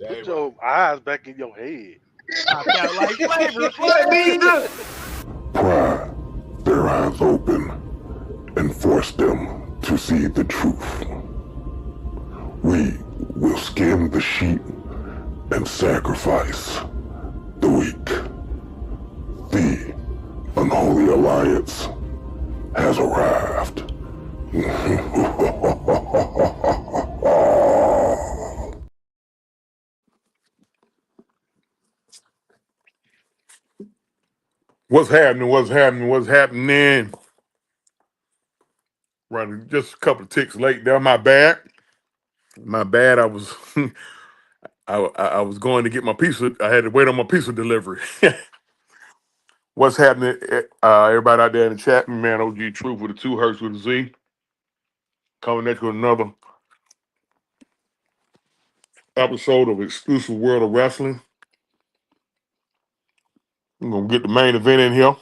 Put your eyes back in your head. I felt like flavor. What, Ninja? Pry their eyes open and force them to see the truth. We will skin the sheep and sacrifice the weak. The unholy alliance has arrived. What's happening? What's happening? What's happening? Running just a couple of ticks late there. My bad. My bad. I was I was going to get my pizza. I had to wait on my pizza delivery. What's happening? Everybody out there in the chat, man. OG Truth with the two Hertz with a Z. Coming next with another episode of Exclusive World of Wrestling. I'm gonna get the main event in here.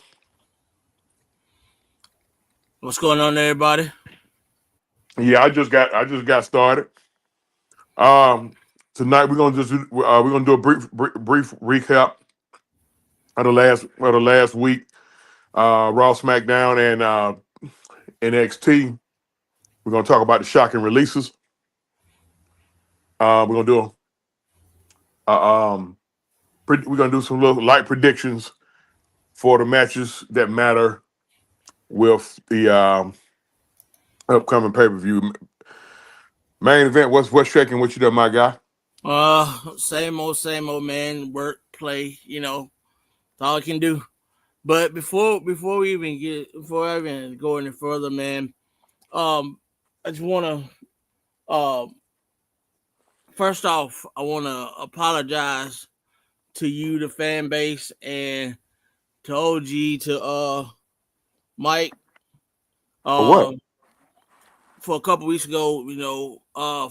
What's going on, everybody? Yeah, I just got started. Tonight we're gonna do a brief recap of the last week. Raw, SmackDown, and NXT. We're gonna talk about the shocking releases. We're gonna do we're gonna do some little light predictions for the matches that matter with the upcoming pay-per-view. Main event, what's shaking with you there, my guy? Same old, man. Work, play, that's all I can do. But before I even go any further, man, I just wanna first off, I wanna apologize to you, the fan base, and to OG, to Mike. For what? For a couple weeks ago,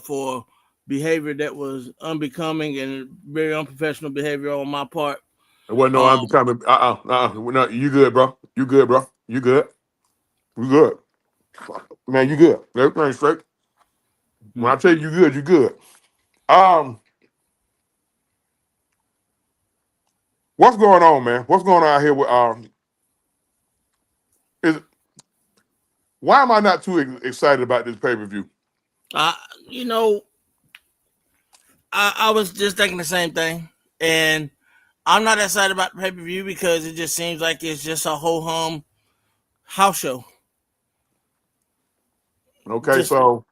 for behavior that was unbecoming and very unprofessional behavior on my part. It wasn't no unbecoming. No, you good, bro. You good, bro. You good. You good. Man, you good. Everything's straight. When I tell you good, you good. What's going on, man? What's going on out here with is why am I not too excited about this pay-per-view? I was just thinking the same thing, and I'm not excited about the pay-per-view because it just seems like it's just a ho-hum house show. Okay, just so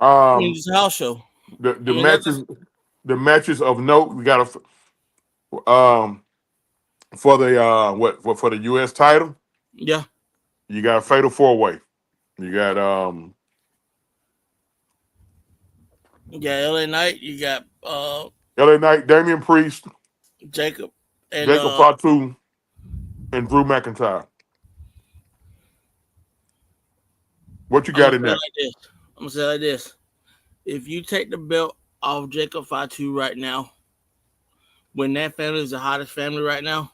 just a house show. The matches of note, we got for the for the US title. Yeah. You got a fatal four-way. You got LA Knight, you got LA Knight, Damian Priest, Jacob Fatu, and Drew McIntyre. What you got in there? I'm gonna say it like this. If you take the belt off Jacob Fatu right now, when that family is the hottest family right now,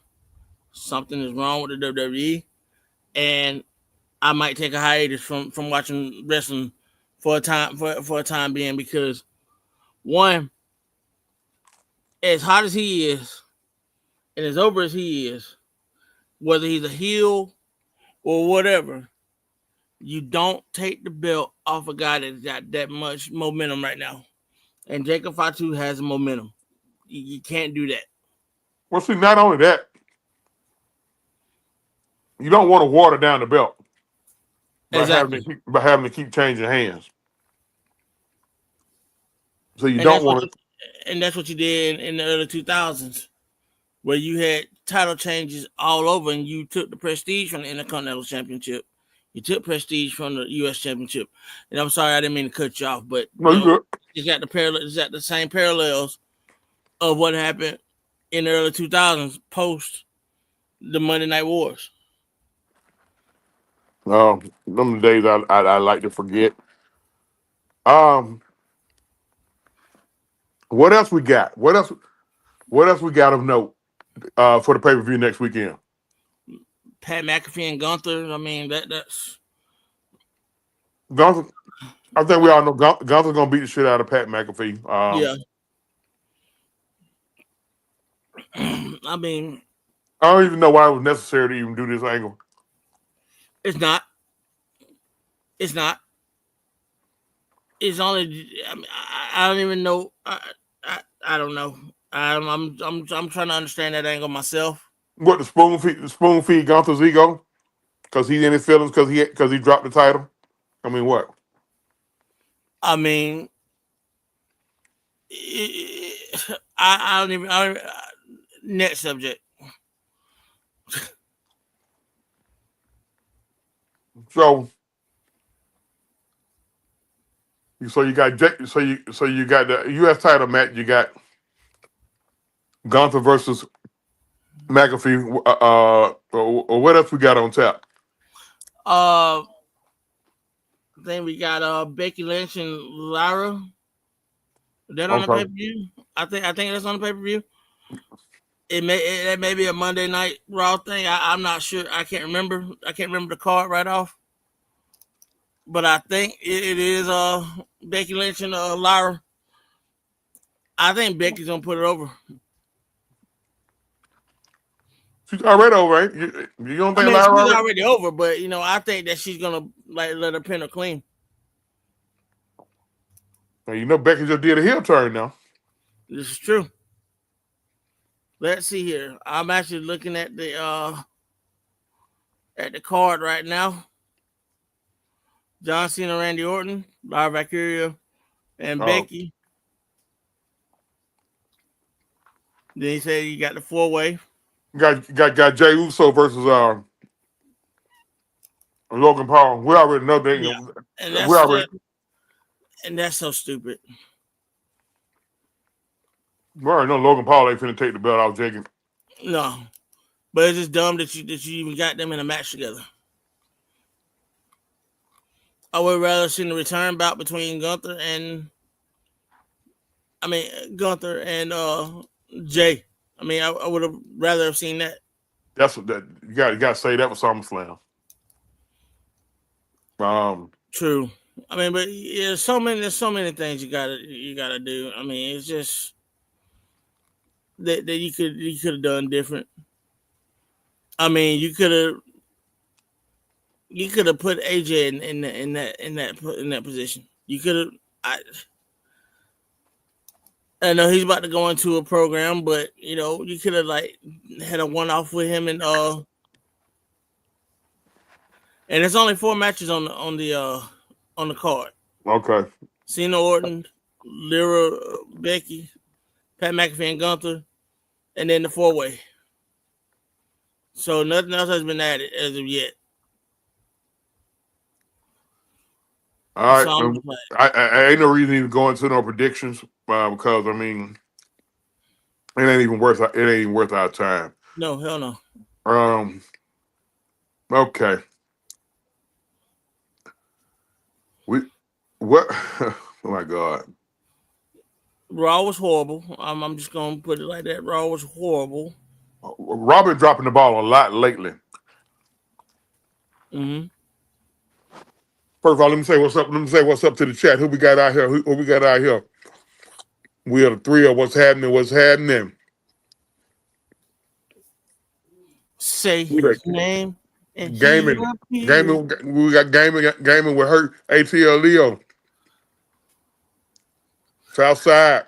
something is wrong with the WWE, and I might take a hiatus from watching wrestling for a time being, because one, as hot as he is and as over as he is, whether he's a heel or whatever, you don't take the belt off a guy that's got that much momentum right now. And Jacob Fatu has momentum. You can't do that. Well, see, not only that, you don't want to water down the belt by having to keep changing hands. So you don't want to. And that's what you did in the early 2000s, where you had title changes all over, and you took the prestige from the Intercontinental Championship. You took prestige from the U.S. Championship. And I'm sorry, I didn't mean to cut you off, but no, you good. It's got the same parallels of what happened in the early 2000s post the Monday Night Wars. Them days I like to forget. What else we got? What else we got of note for the pay-per-view next weekend? Pat McAfee and Gunther. I mean, that's Gunther. I think we all know Gunther's gonna beat the shit out of Pat McAfee. Yeah. I mean, I don't even know why it was necessary to even do this angle. it's not. It's not. It's only. I mean, I don't even know. I don't know. I'm trying to understand that angle myself. What the spoon feed Gunther's ego because he in his feelings because he dropped the title. I mean, what? I mean, I don't even. Next subject. So you got you got the U.S. title match. You got Gunther versus McAfee. Or what else we got on tap? Then we got Becky Lynch and Lyra. Is that on the Okay. pay per view? I think that's on the pay per view. It may be a Monday Night Raw thing. I'm not sure. I can't remember. I can't remember the card right off. But I think it is Becky Lynch and Lyra. I think Becky's gonna put it over. She's already over, right? You don't I think mean, Lyra she's already? already over, but I think that she's gonna like let her pin her clean. Now, Becky just did a heel turn now. This is true. Let's see here. I'm actually looking at the card right now. John Cena, Randy Orton, Lyra Valkyria, and Oh, Becky. Then he said you got the 4-way. got Jey Uso versus Logan Paul. We already know that. Yeah, and We already that's so stupid. know Logan Paul ain't finna take the belt off Jacob. No, but it's just dumb that you even got them in a match together. I would rather see the return bout between Gunther and Jay. I mean, I would have rather have seen that. That's what that you got to say that for SummerSlam. True. I mean, but there's so many things you gotta do. I mean, it's just that you could have done different. I mean, you could have put AJ in that position. You could have. I know he's about to go into a program, but you could have like had a one-off with him and there's only 4 matches on the card. Okay. Cena, Orton, Lyra, Becky, Pat McAfee, and Gunther, and then the 4-way. So nothing else has been added as of yet. All So right. I ain't no reason to even go into no predictions because I mean it ain't even worth our time. no, hell no. Okay. What? Oh my God. Raw was horrible. I'm just gonna put it like that. Raw was horrible. Robin dropping the ball a lot lately. Mm-hmm. First of all, let me say what's up. Let me say what's up to the chat. Who we got out here? Who we got out here? We are the three of what's happening. What's happening? Say his name and Gaming. he will appear. We got gaming with Hurt ATL Leo. Southside.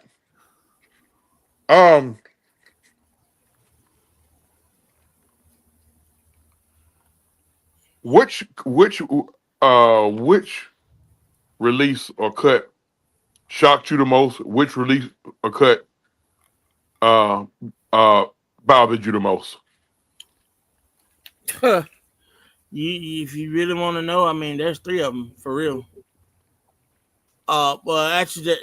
Which release or cut shocked you the most? Which release or cut bothered you the most? If you really want to know, I mean, there's 3 of them for real. Well, actually,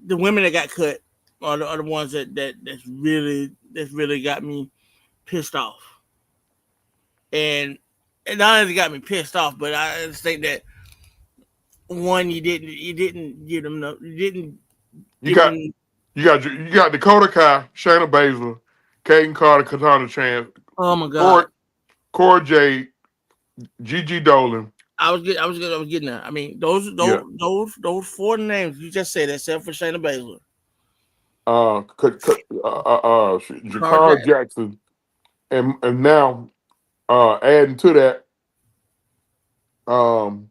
the women that got cut are the ones that's really got me pissed off. And not only got me pissed off, but I just think that one, you didn't give them You got Dakota Kai, Shayna Baszler, Kaden Carter, Katana Chance, oh my God, Cora Jade, Gigi Dolan. I was getting there. I mean, those 4 names you just said, except for Shayna Baszler, Jakar Jackson, and now adding to that, um,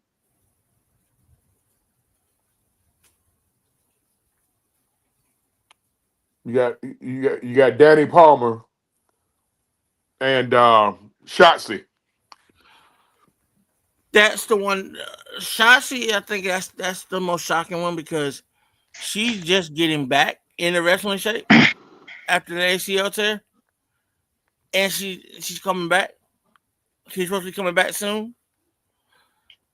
you got Danny Palmer and Shotzi. That's the one. Shotzi, I think that's the most shocking one because she's just getting back in the wrestling shape after the ACL tear, and she's coming back. She's supposed to be coming back soon.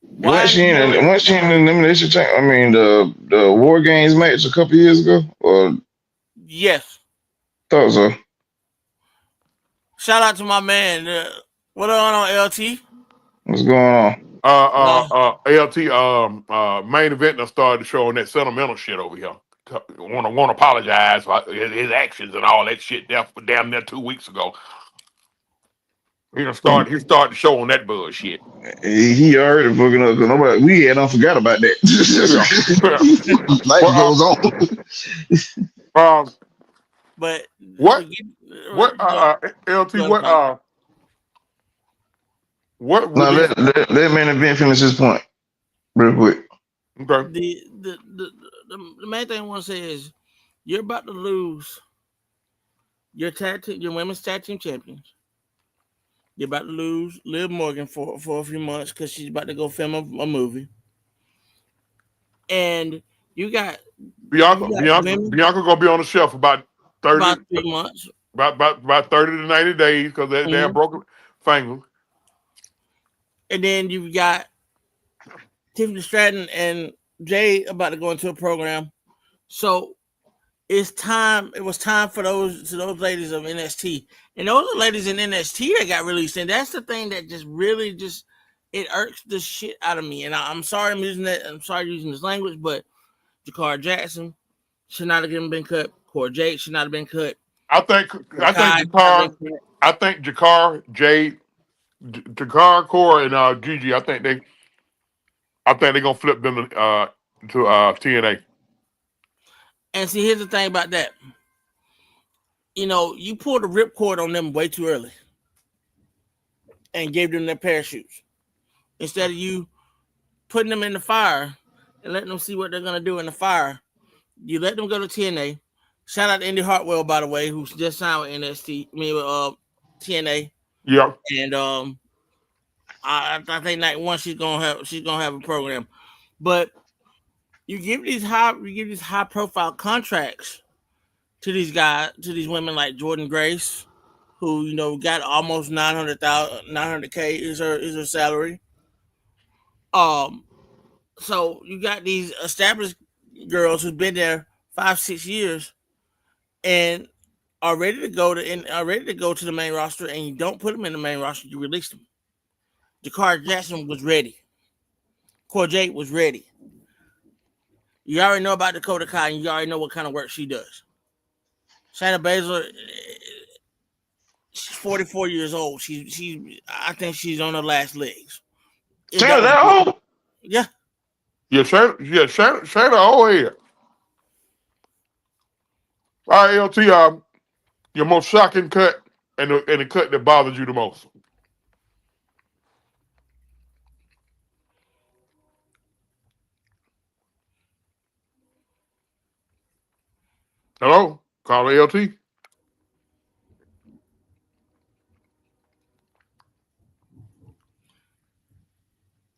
Why Once in she the hell? in once she in the elimination chamber, I mean the War Games match a couple years ago, or Yes. thought so. Shout out to my man. What on LT? What's going on? LT main event done started showing that sentimental shit over here. Want to apologize for his actions and all that shit damn near 2 weeks ago. He started showing that bullshit. He already fucking up because nobody we had not forgot about that. Yeah. Life goes on. But What go, LT go ahead, what Now release? let main event finish his point real quick. Okay. the main thing I want to say is you're about to lose your your women's tag team champions. You're about to lose Liv Morgan for a few months because she's about to go film a movie, and you got women Bianca gonna be on the shelf about 30 about 3 months, about 30 to 90 days because they have Mhm. broken fingers. and then you've got Tiffany Stratton and Jay about to go into a program. So it's time. It was time for those ladies of NXT, and those are ladies in NXT that got released. And that's the thing that just really it irks the shit out of me. And I'm sorry I'm using that. I'm sorry using this language, but Jakar Jackson should not have been cut. Cora Jade should not have been cut. I think Jakar, Jade, Jakar, Core, and Gigi. I think they're gonna flip them to TNA. And see, here's the thing about that. You pulled the ripcord on them way too early and gave them their parachutes instead of you putting them in the fire and letting them see what they're gonna do in the fire. You let them go to TNA. Shout out to Indy Hartwell, by the way, who's just signed with NXT. I mean, with TNA. Yeah. And I think night one she's gonna have a program, but you give these high profile contracts to these women like Jordan Grace, who got almost 900K is her salary. So you got these established girls who've been there 5-6 years and are ready to go to the main roster, and you don't put them in the main roster, you release them. Jakar Jackson was ready. Cora Jade was ready. You already know about Dakota Kai, and you already know what kind of work she does. Shayna Baszler, she's 44 years old. I think she's on her last legs. Shayna that old? Yeah. Shayna old head. All right, LT, your most shocking cut and the cut that bothers you the most. Hello? Call LT.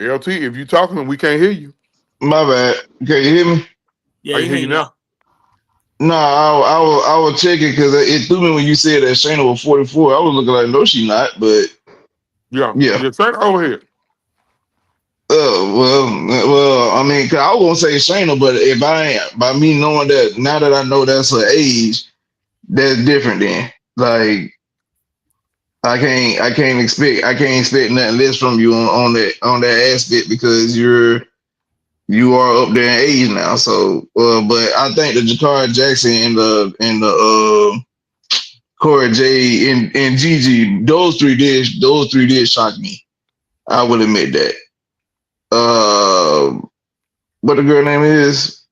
LT, if you talking, we can't hear you. My bad. Can you hear me? Yeah, I can hear you now. No, I was checking because it threw me when you said that Shayna was 44. I was looking like, no, she not, but Yeah. Shayna old head. Well, I mean, 'cause I was gonna say Shayna, but if I ain't, by me knowing that now that I know that's her age, that's different. Then, like, I can't expect nothing less from you on that aspect because you are up there in age now. So, but I think the Jakar Jackson and the Cora J and Gigi, those three did shock me. I will admit that. What the girl name is?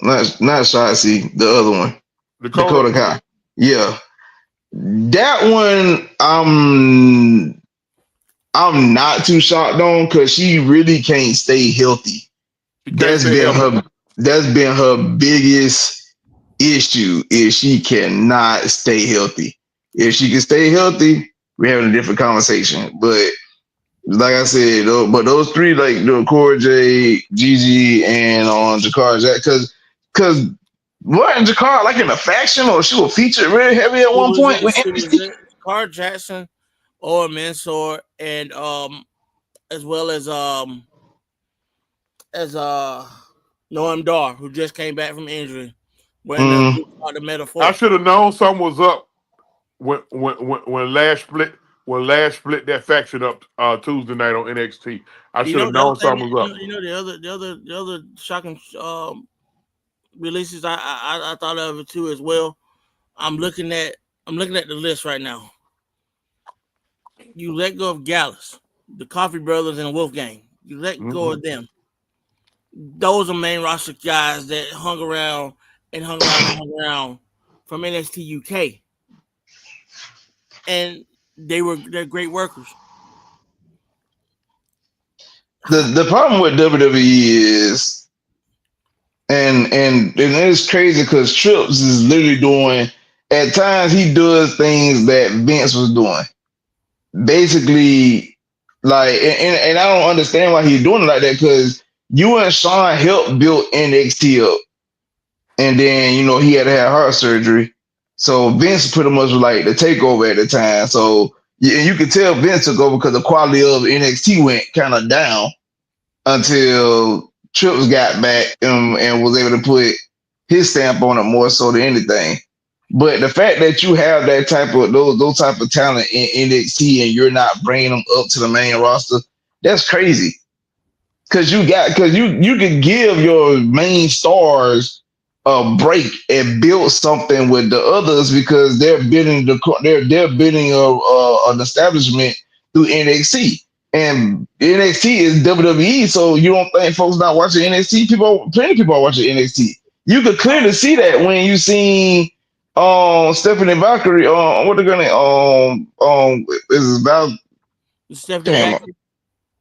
not Shotzi, the other one, Dakota. Dakota Kai. Yeah, that one I'm not too shocked on because she really can't stay healthy. She can't stay That's been her biggest issue is she cannot stay healthy. If she can stay healthy, we're having a different conversation. But like I said, but those three, like Cora J, Gigi, and on Jakar Jack, because wasn't Jakar like in a faction or she was featured really heavy at one point with She was NXT? in Carl Jackson or Mansoor, and as well as Noam Dar, who just came back from injury. When the group called the Metaphor. I should have known something was up when Lash split that faction up Tuesday night on NXT. I should have known something was up. The other shocking releases I thought of it too as well. I'm looking at the list right now. You let go of Gallus, the Coffee Brothers, and Wolfgang. You let go of them. Those are main roster guys that hung around from NXT UK, and they're great workers. The problem with WWE is, and it's crazy because Trips is literally doing. At times, he does things that Vince was doing. Basically, like, and I don't understand why he's doing it like that because you and Sean helped build NXT up, and then he had to have heart surgery. So Vince pretty much was like the takeover at the time. So you could tell Vince took over because the quality of NXT went kind of down until Trips got back and was able to put his stamp on it more so than anything. But the fact that you have that type of those type of talent in NXT and you're not bringing them up to the main roster, that's crazy. Because you could give your main stars a break and build something with the others because they're building an establishment through NXT. And NXT is WWE, so you don't think folks not watching NXT? Plenty of people are watching NXT. You could clearly see that when you see Stephanie Valkyrie what they're gonna is about Stephanie Valkyrie.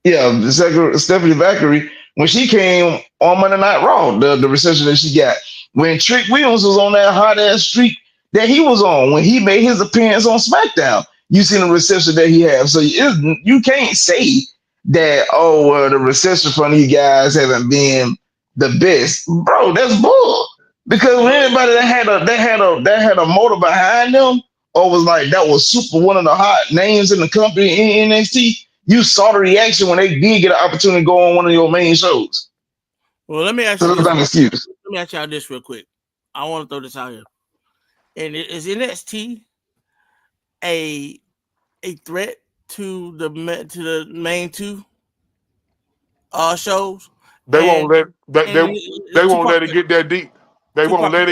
Yeah, Stephanie Valkyrie when she came on Monday Night Raw, the reception that she got when Trick Williams was on that hot ass streak that he was on when he made his appearance on SmackDown. You seen the reception that he had, so you can't say that the reception from these guys haven't been the best, bro. That's bull. Because when anybody that had a motor behind them, or was like that was super one of the hot names in the company in NXT, you saw the reaction when they did get an opportunity to go on one of your main shows. Well, let me ask you this. Let me ask y'all this real quick. I want to throw this out here. And is NXT a threat to the main two shows? They won't let it get that deep. They won't let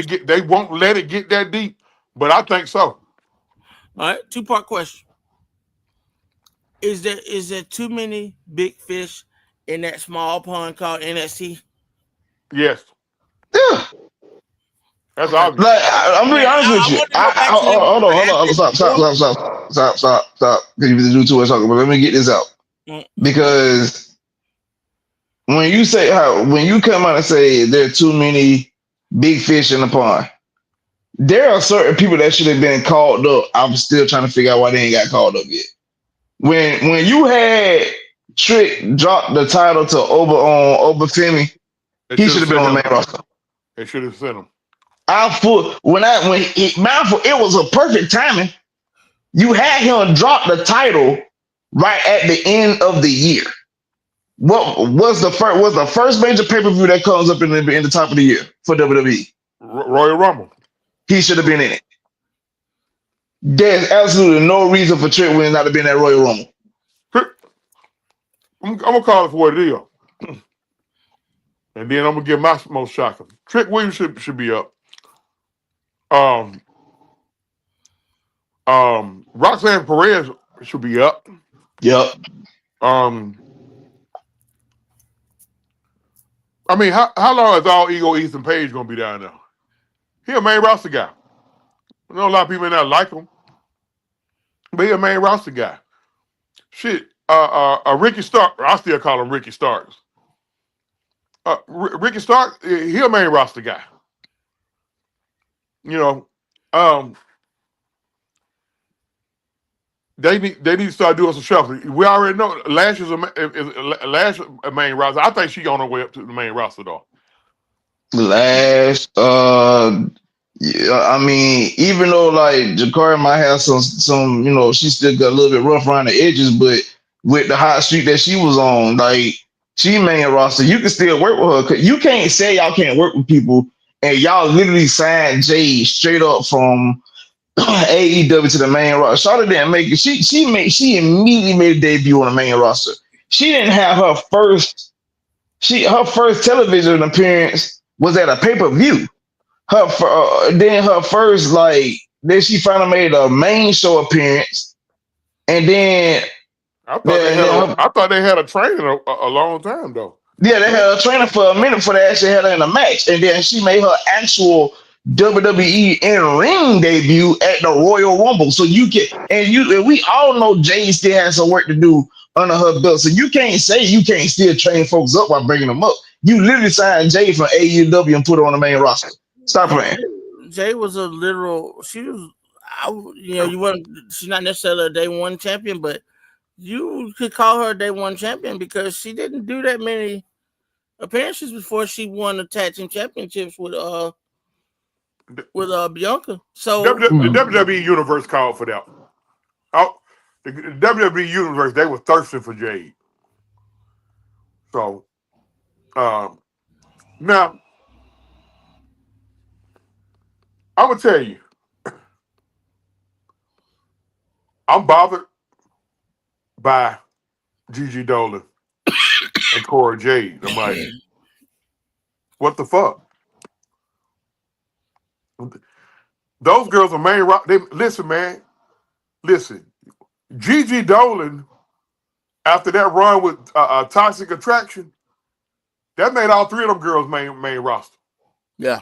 it get that deep. But I think so. All right, 2-part question. Is there too many big fish in that small pond called NXT? Yes. Yeah. That's obvious. Like, I'm being honest with you. Hold on. Stop. Because you do too much talking, but let me get this out. Because when you come out and say there are too many big fish in the pond, there are certain people that should have been called up. I'm still trying to figure out why they ain't got called up yet. When you had Trick drop the title to Obafemi, he should have been on the main roster. They should have sent him. It was a perfect timing. You had him drop the title right at the end of the year. What was the first major pay-per-view that comes up in the top of the year for WWE? Royal Rumble. He should have been in it. There's absolutely no reason for Trick Williams not to be in that Royal Rumble. I'm gonna call it for what it is, and then I'm gonna give my most shocking. Trick Williams should be up. Roxanne Perez should be up. Yep. I I mean, how long is all Ego Ethan Page gonna be down there? He a main roster guy. I know a lot of people may not like him, but he a main roster guy. Shit, Ricky Stark. I still call him Ricky Starks. Ricky Stark, he a main roster guy. You know, they need to start doing some shuffling. We already know Lash is a main roster. I think she on her way up to the main roster though. Lash, yeah, I mean, even though like Jakari might have some, she still got a little bit rough around the edges, but with the hot streak that she was on, like she main roster, you can still work with her. 'Cause you can't say y'all can't work with people, and y'all literally signed Jay straight up from AEW to the main roster. Charlotte didn't make it. She immediately made a debut on the main roster. She didn't have her first television appearance was at a pay-per-view. Then she finally made a main show appearance, and then I thought they had a trainer a long time though. Yeah, they had a trainer for a minute before they actually had her in a match, and then she made her actual WWE in ring debut at the Royal Rumble. So we all know Jay still has some work to do under her belt. So you can't say you can't still train folks up by bringing them up. You literally signed Jay from AEW and put her on the main roster. Stop playing. Jay was a literal. She was. You weren't. She's not necessarily a day one champion, but you could call her a day one champion because she didn't do that many appearances before she won the tag team championships with Bianca. So the WWE Universe called for that. Oh, the WWE Universe, they were thirsting for Jade. So now I'm gonna tell you, I'm bothered by Gigi Dolan and Cora Jade. I'm like, what the fuck? Those girls are main rock. Listen, man. Listen. Gigi Dolan, after that run with Toxic Attraction, that made all three of them girls main roster. Yeah.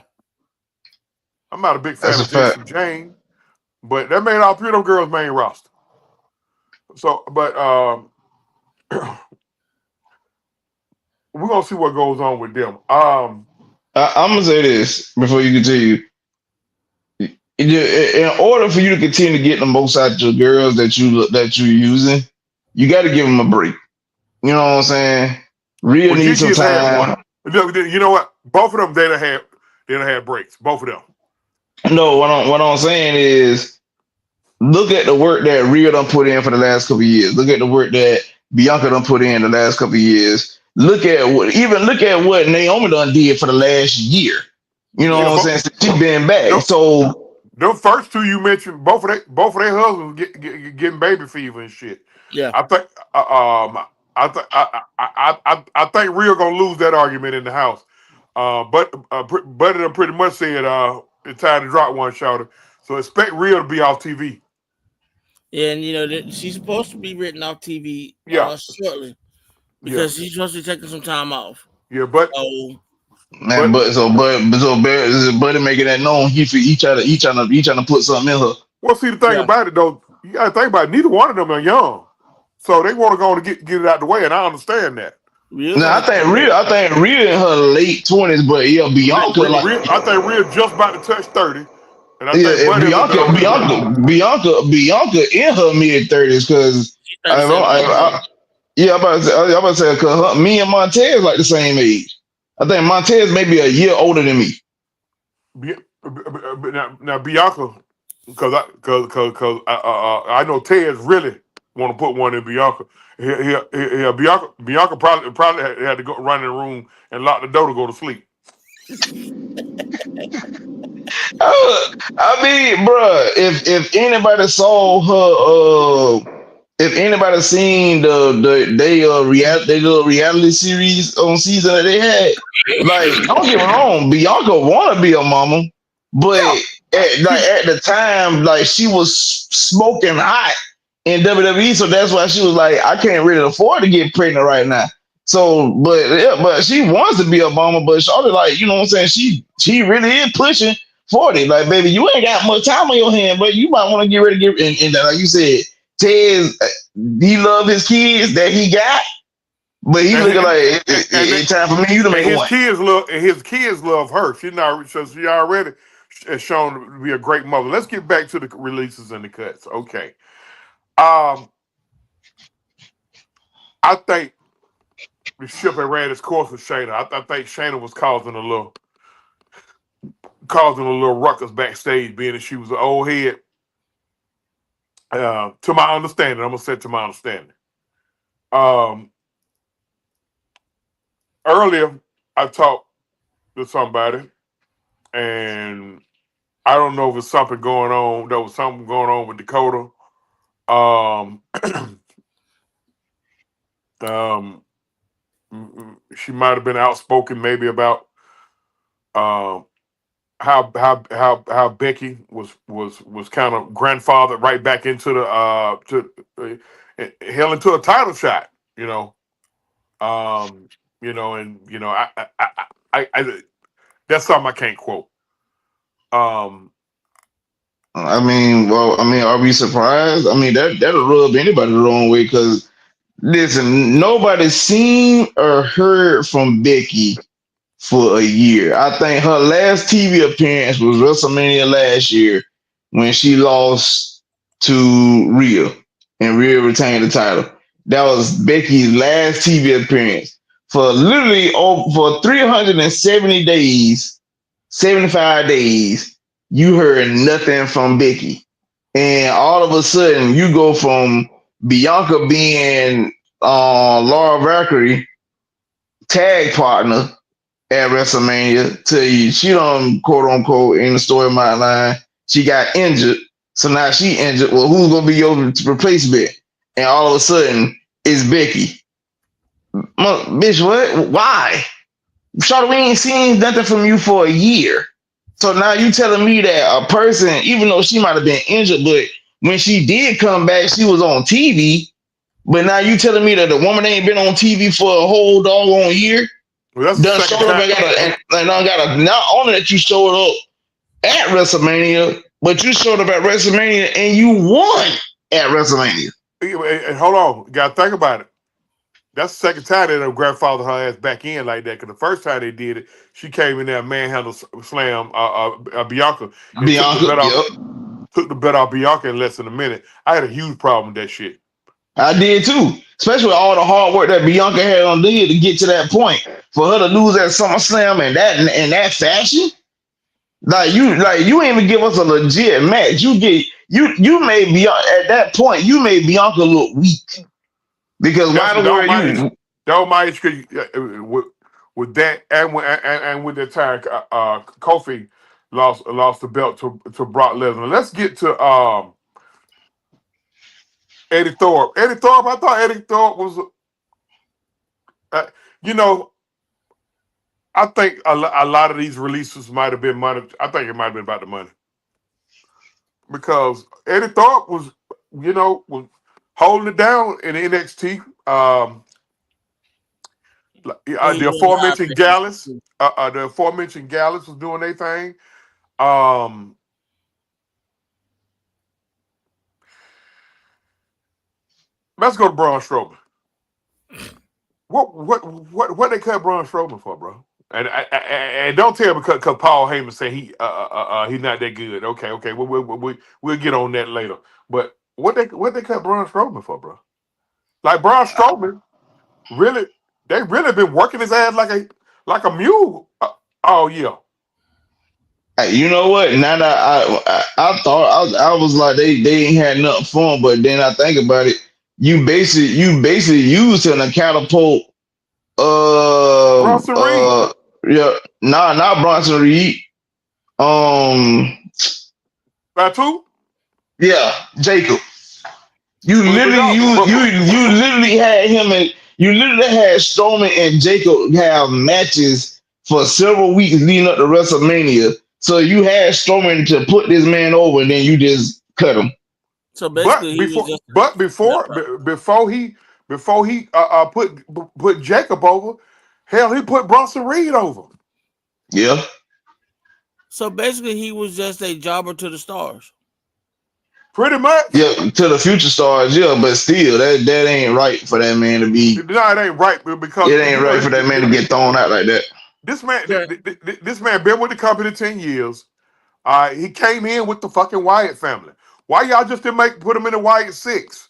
I'm not a big fan of Jason Jane, but that made all three of them girls main roster. So, but we're gonna see what goes on with them. I'm gonna say this before you continue. In order for you to continue to get the most out of your girls that you're using, you got to give them a break. You know what I'm saying? Real need some time. You know what? Both of them they done had breaks. Both of them. No, what I'm saying is, look at the work that Rhea done put in for the last couple of years. Look at the work that Bianca done put in the last couple of years. Look at what Naomi done did for the last year. You know what I'm saying? Since she been back. So them first two you mentioned, both of their husbands getting baby fever and shit. Yeah, I think Rhea gonna lose that argument in the house. But Buddy done pretty much said it's time to drop one, shouter. So expect Rhea to be off TV. And she's supposed to be written off TV shortly because she's supposed to be taking some time off. Yeah, but Buddy making that known. He trying to put something in her. Well, see the thing about it though, you gotta think about it, neither one of them are young, so they want to go and get it out the way, and I understand that. Really? I think Rhea in her late 20s, but Bianca. I think Rhea just about to touch 30. And I think Bianca in her mid 30s because I'm about to say because me and Montez like the same age. I think Montez may be a year older than me. Now Bianca, because I know Ted's really want to put one in Bianca. Bianca probably had to go run in the room and lock the door to go to sleep. I mean, bro, if anybody saw her, if anybody seen the reality series on season that they had, like, don't get me wrong, Bianca want to be a mama, but at the time, like, she was smoking hot in WWE, so that's why she was like, I can't really afford to get pregnant right now. So, but she wants to be a bomber, but Charlotte, like, you know what I'm saying? She really is pushing 40. Like, baby, you ain't got much time on your hand, but you might want to get ready to get. And like you said, Ted's he love his kids that he got, but he looking like it's time for me you to make his one. Kids love her. She already has shown to be a great mother. Let's get back to the releases and the cuts. Okay. I think the ship had ran its course with Shayna. I think Shayna was causing a little ruckus backstage, being that she was an old head. To my understanding, I'm gonna say to my understanding. Earlier, I talked to somebody, and I don't know if it's something going on. There was something going on with Dakota. She might have been outspoken, maybe about how Becky was kind of grandfathered right back into hell into a title shot, and I that's something I can't quote. I mean, are we surprised? I mean, that'll rub anybody the wrong way because listen, nobody's seen or heard from Becky for a year. I think her last TV appearance was WrestleMania last year when she lost to Rhea and Rhea retained the title. That was Becky's last TV appearance. For literally for 370 days, 75 days, you heard nothing from Becky. And all of a sudden, you go from Bianca being Laura Valkyrie tag partner at WrestleMania to she done quote unquote in the storyline she got injured, so now she injured. Well, who's gonna be your replacement? And all of a sudden it's Becky. Bitch, what? Why? Charlotte, we ain't seen nothing from you for a year. So now you telling me that a person, even though she might have been injured, but when she did come back, she was on TV. But now you telling me that the woman ain't been on TV for a whole doggone year? Well, that's Done showed up and not only that you showed up at WrestleMania, but you showed up at WrestleMania and you won at WrestleMania. And hold on, you gotta think about it. That's the second time they done grandfather her ass back in like that. Because the first time they did it, she came in there manhandle slam Bianca. Took the bet off Bianca in less than a minute. I had a huge problem with that shit. I did too, especially with all the hard work that Bianca had on Leah to get to that point. For her to lose at SummerSlam in that fashion, like you ain't even give us a legit match. You made Bianca at that point. You made Bianca look weak because why the word you? With that and with the time, Kofi lost the belt to Brock Lesnar. Let's get to Eddie Thorpe. I thought Eddie Thorpe was, I think a lot of these releases might have been money. I think it might have been about the money. Because Eddie Thorpe was holding it down in NXT. The aforementioned Gallus. Was doing their thing. Let's go to Braun Strowman. What they cut Braun Strowman for, bro? And don't tell me because Paul Heyman said he's not that good. Okay, we'll get on that later. But what they cut Braun Strowman for, bro? Like Braun Strowman, they really been working his ass like a mule all year. You know what? Now that I thought I was like they ain't had nothing for him, but then I think about it. You basically used him to catapult. Bronson Reed. Yeah, not Bronson Reed. Batu? Yeah, Jacob. You literally had him and you literally had Strowman and Jacob have matches for several weeks leading up to WrestleMania. So you had Strowman to put this man over, and then you just cut him. So basically, before before he put Jacob over. Hell, he put Bronson Reed over. Yeah. So basically, he was just a jobber to the stars. Pretty much. Yeah, to the future stars, yeah, but still, that ain't right for that man to be. No, it ain't right because It ain't right for that man to get thrown out like that. This man, Yeah. this man been with the company 10 years. He came in with the fucking Wyatt family. Why y'all just didn't put him in the Wyatt 6?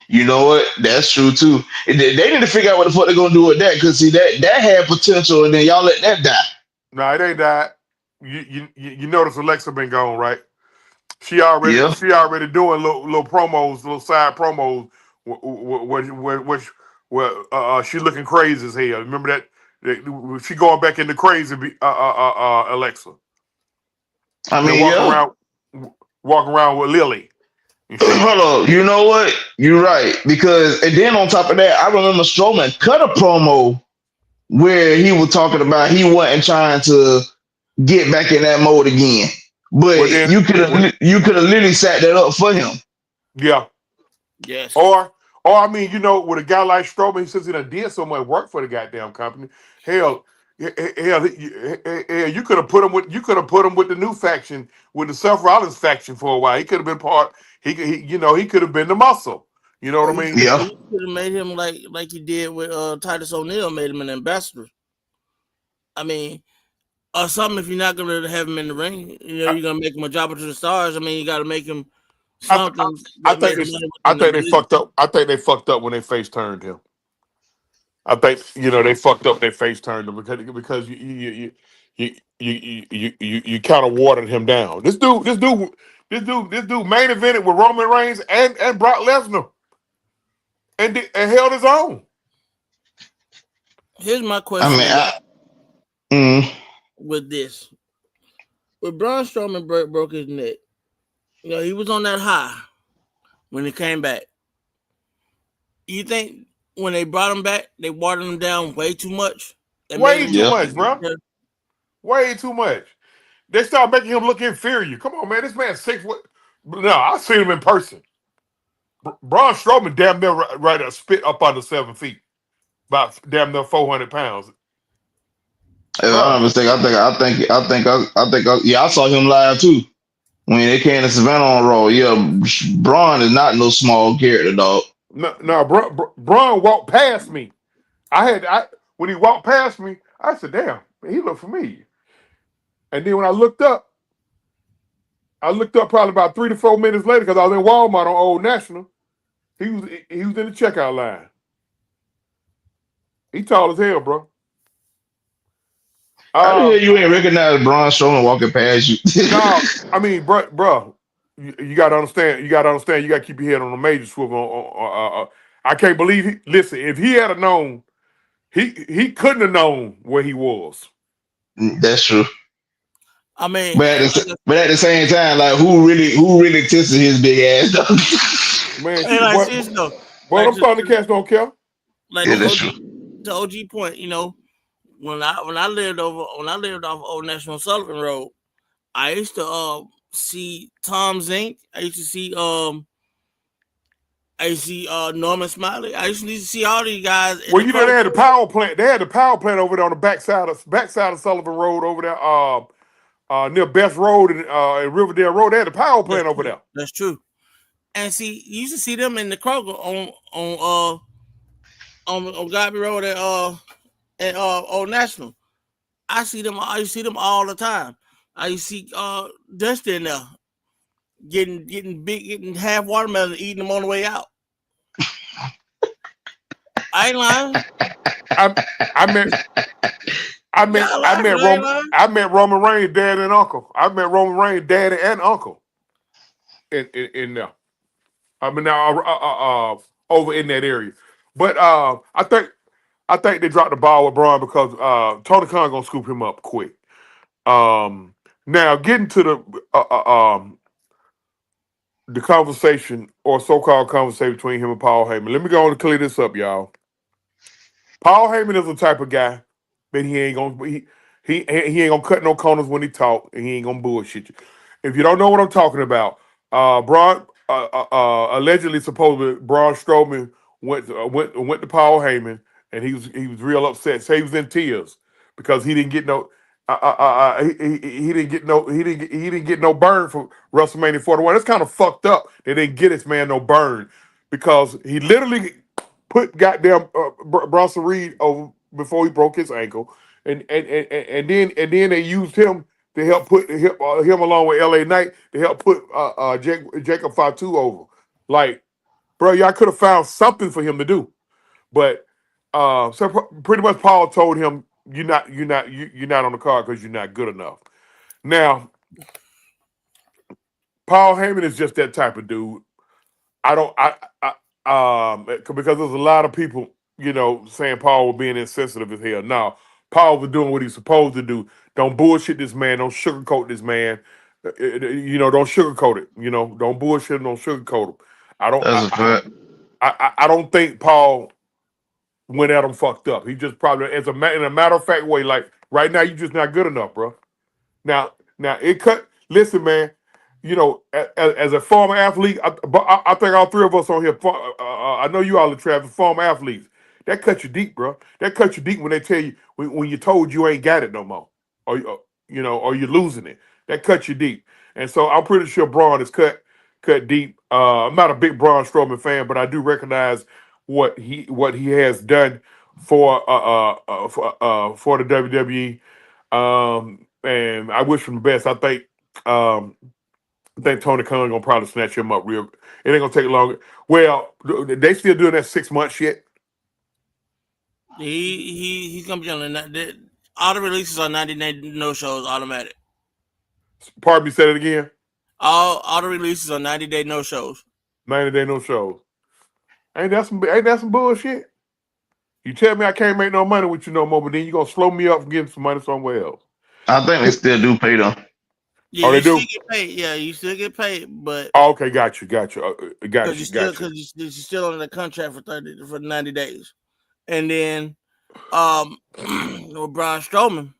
You know what? That's true too. They need to figure out what the fuck they're gonna do with that, because see that had potential, and then y'all let that die. No, it ain't that. You notice Alexa been gone, right? She already Yeah. doing little promos, little side promos, where she looking crazy as hell. Remember that she going back into crazy, Alexa. I Then mean, yeah. walk around with Lily and shit. Hold on. You know what? You're right. Because and then on top of that, I remember Strowman cut a promo where he was talking about he wasn't trying to get back in that mode again. But Well, then, you could have literally set that up for him. yeah. Yes. Or I mean, with a guy like Strowman, he says he done did so much work for the goddamn company. Hell, you could have put him with the new faction, with the Seth Rollins faction for a while. He could have been part. He could have been the muscle. You know what I mean? Yeah. You could have made him like you did with Titus O'Neil, made him an ambassador. I mean, or something. If you're not gonna have him in the ring, you're gonna make him a jobber to the stars. I mean, you got to make him something. I think they fucked up. I think they fucked up when they face turned him. I think they fucked up. They face turned him because you kind of watered him down. This dude main evented with Roman Reigns and Brock Lesnar, and held his own. Here's my question. With this, with Braun Strowman broke his neck, he was on that high when he came back. You think when they brought him back, they watered him down way too much? Way too much, bro. Way too much. They start making him look inferior. Come on, man. This man's 6 foot. No, I've seen him in person. Braun Strowman damn near right up, spit up under 7 feet. About damn near 400 pounds. If I'm not mistaken, I saw him live too. When they came to Savannah on Raw. Yeah, Braun is not no small character, dog. No, Braun walked past me. When he walked past me, I said, damn, man, he looked familiar. And then when I looked up probably about 3 to 4 minutes later, because I was in Walmart on Old National. He was in the checkout line. He tall as hell, bro. How the hell you ain't recognize Braun Strowman walking past you? No, I mean, bro, you got to understand. You got to keep your head on the major swivel. I can't believe listen, if he had known, he couldn't have known where he was. That's true. I mean, but at the same time, like who really tested his big ass? Man, I'm starting to catch don't care. Like the OG point, when I lived off Old National Sullivan Road, I used to see Tom Zink. I used to see Norman Smiley. I used to see all these guys. Well, they had the power plant. They had the power plant over there on the backside of Sullivan Road over there, near Best Road and Riverdale Road. They had the power plant over there. That's true. And see, you used to see them in the Kroger on Godby Road at Old National. I used to see them all the time. I used to see Dusty in there getting half watermelon, eating them on the way out. I ain't lying. I met Roman Reigns' dad and uncle. I met Roman Reigns' daddy and uncle in there. I mean, now over in that area. But I think they dropped the ball with Braun because Tony Khan gonna scoop him up quick. Now getting to the conversation or so-called conversation between him and Paul Heyman. Let me go on and clear this up, y'all. Paul Heyman is the type of guy that he ain't gonna cut no corners when he talk, and he ain't gonna bullshit you. If you don't know what I'm talking about, allegedly, supposedly, Braun Strowman went to Paul Heyman, and he was real upset. So he was in tears because he didn't get no. He didn't get no he didn't get no burn for WrestleMania 41. It's kind of fucked up. They didn't get this man no burn because he literally put goddamn Bronson Reed over before he broke his ankle, and then they used him to help put him along with LA Knight to help put Jacob Fatu over. Like, bro, y'all could have found something for him to do, but so pretty much Paul told him you're not on the card because you're not good enough. Now, Paul Heyman is just that type of dude. I don't because there's a lot of people, saying Paul was being insensitive as hell. No, Paul was doing what he's supposed to do. Don't bullshit this man. Don't sugarcoat this man. Don't sugarcoat it. Don't bullshit him. Don't sugarcoat him. I don't. That's a fact. I don't think Paul went at him fucked up. He just probably, in a matter of fact way, like right now, you just not good enough, bro. Now it cut. Listen, man. As a former athlete, I think all three of us on here. I know you all are Travis, former athletes. That cut you deep, bro. That cut you deep when they tell you when you're told you ain't got it no more, or or you're losing it. That cut you deep, and so I'm pretty sure Braun is cut deep. I'm not a big Braun Strowman fan, but I do recognize what he has done for the WWE, and I wish him the best. I think Tony Khan gonna probably snatch him up real. It ain't gonna take long. Well, they still doing that 6 month shit. He's gonna be on all the releases on 90-day no shows automatic. Pardon me, say it again. All the releases on 90-day no shows. 90-day no shows. Ain't that some bullshit? You tell me I can't make no money with you no more, but then you gonna slow me up from getting some money somewhere else. I think they still do pay them. Yeah, they do. Still get paid. Yeah, you still get paid, but okay, got you. Because you're still under the contract for 90 days, and then with Braun Strowman's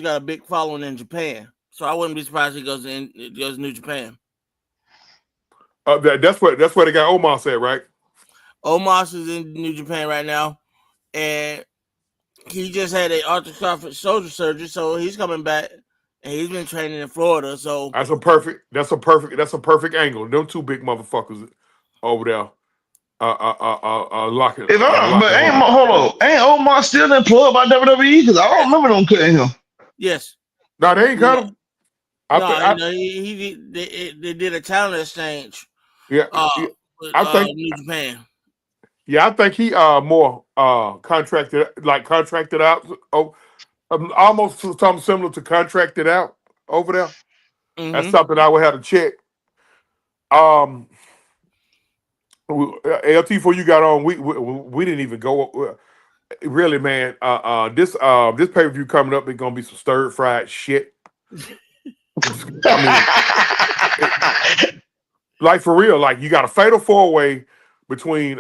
got a big following in Japan, so I wouldn't be surprised if he goes to New Japan. That's where they got Omos at, right? Omos is in New Japan right now, and he just had an arthroscopic shoulder surgery, so he's coming back. And he's been training in Florida, so that's a perfect angle. Them two big motherfuckers over there, locking. Hold on, ain't Omar still employed by WWE? Because I don't remember them cutting him. Yes. No, they ain't cut him. They did a talent exchange. Yeah, I think New Japan. Yeah, I think he more contracted out. Almost something similar to contracted out over there. Mm-hmm. That's something I would have to check. LT, before you got on, we didn't even go. Really, man. This pay-per-view coming up is gonna be some stir fried shit. I mean, like for real, like you got a fatal 4-way between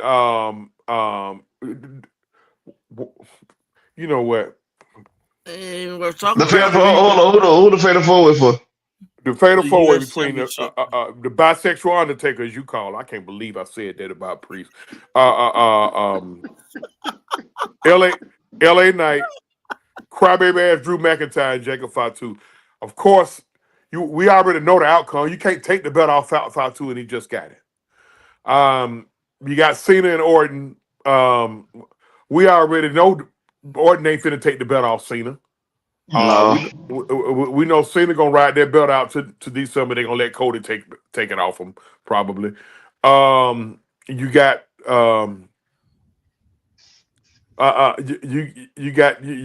you know what? And we're talking the fatal who the fatal 4-way for? The fatal 4-way between the bisexual Undertaker, as you call it. I can't believe I said that about Priest. LA Knight, crybaby ass Drew McIntyre, and Jacob Fatu. Of course, we already know the outcome. You can't take the belt off Fatu, and he just got it. You got Cena and Orton. We already know Orton ain't finna take the belt off Cena. We know Cena gonna ride that belt out to December. They're gonna let Cody take it off him probably. You got you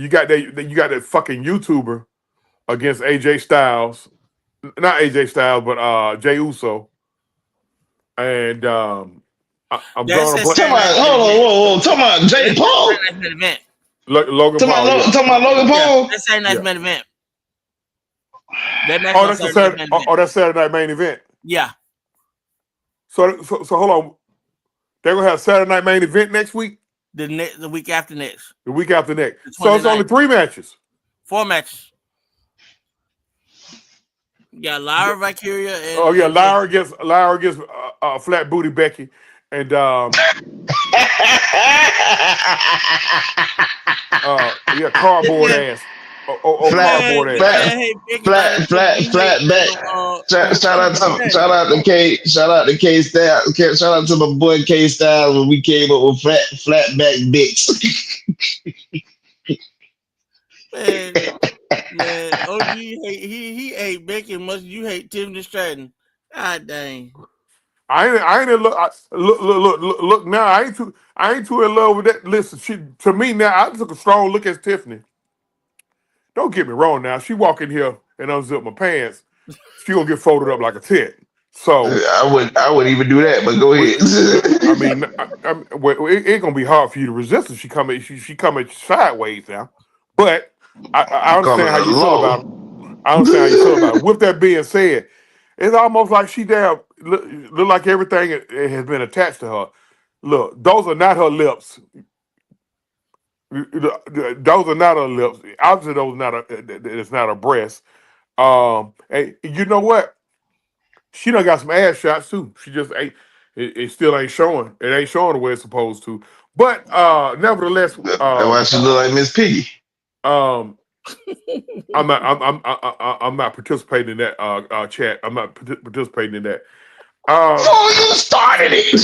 got that fucking YouTuber against AJ Styles, not AJ Styles, but Jey Uso, and I'm drawing a talking about Jake Paul. Logan Paul. Talking about Logan Paul. Yeah, that's Saturday night's main event. That's Saturday night main event. Yeah. So hold on. They're gonna have Saturday night main event next week. The week after next. The week after next. So it's only 3 matches. 4 matches. You got Lyra, Valkyria, and Lyra gets Flat Booty Becky, and yeah, cardboard flat, ass. Cardboard Man, ass. hey, Becky about that shit, but you hate flat back. Shout out Tim Stratton. to K. Shout out to K Style. Shout out to my boy K Style when we came up with flat back dicks. Man, OG he hate Becky as much as you hate Tim Stratton. God dang. I ain't in love. Look now. I ain't too in love with that. Listen, to me now, I took a strong look at Tiffany. Don't get me wrong. Now she walk in here and unzip my pants. She gonna get folded up like a tit. So I wouldn't even do that, but go ahead. I mean, it ain't gonna be hard for you to resist if she come at she come at you sideways now. But I Coming understand how you feel about along. her. I understand how you feel about it. With that being said, it's almost like she damn look like everything has been attached to her. Look, those are not her lips. Those are not her lips. Obviously, those are not it's not her breast. And you know what? She done got some ass shots too. She just ain't. It still ain't showing. It ain't showing the way it's supposed to. But nevertheless, That's why she look like Miss Piggy. um, I'm not participating in that chat. I'm not participating in that. Oh, you started it.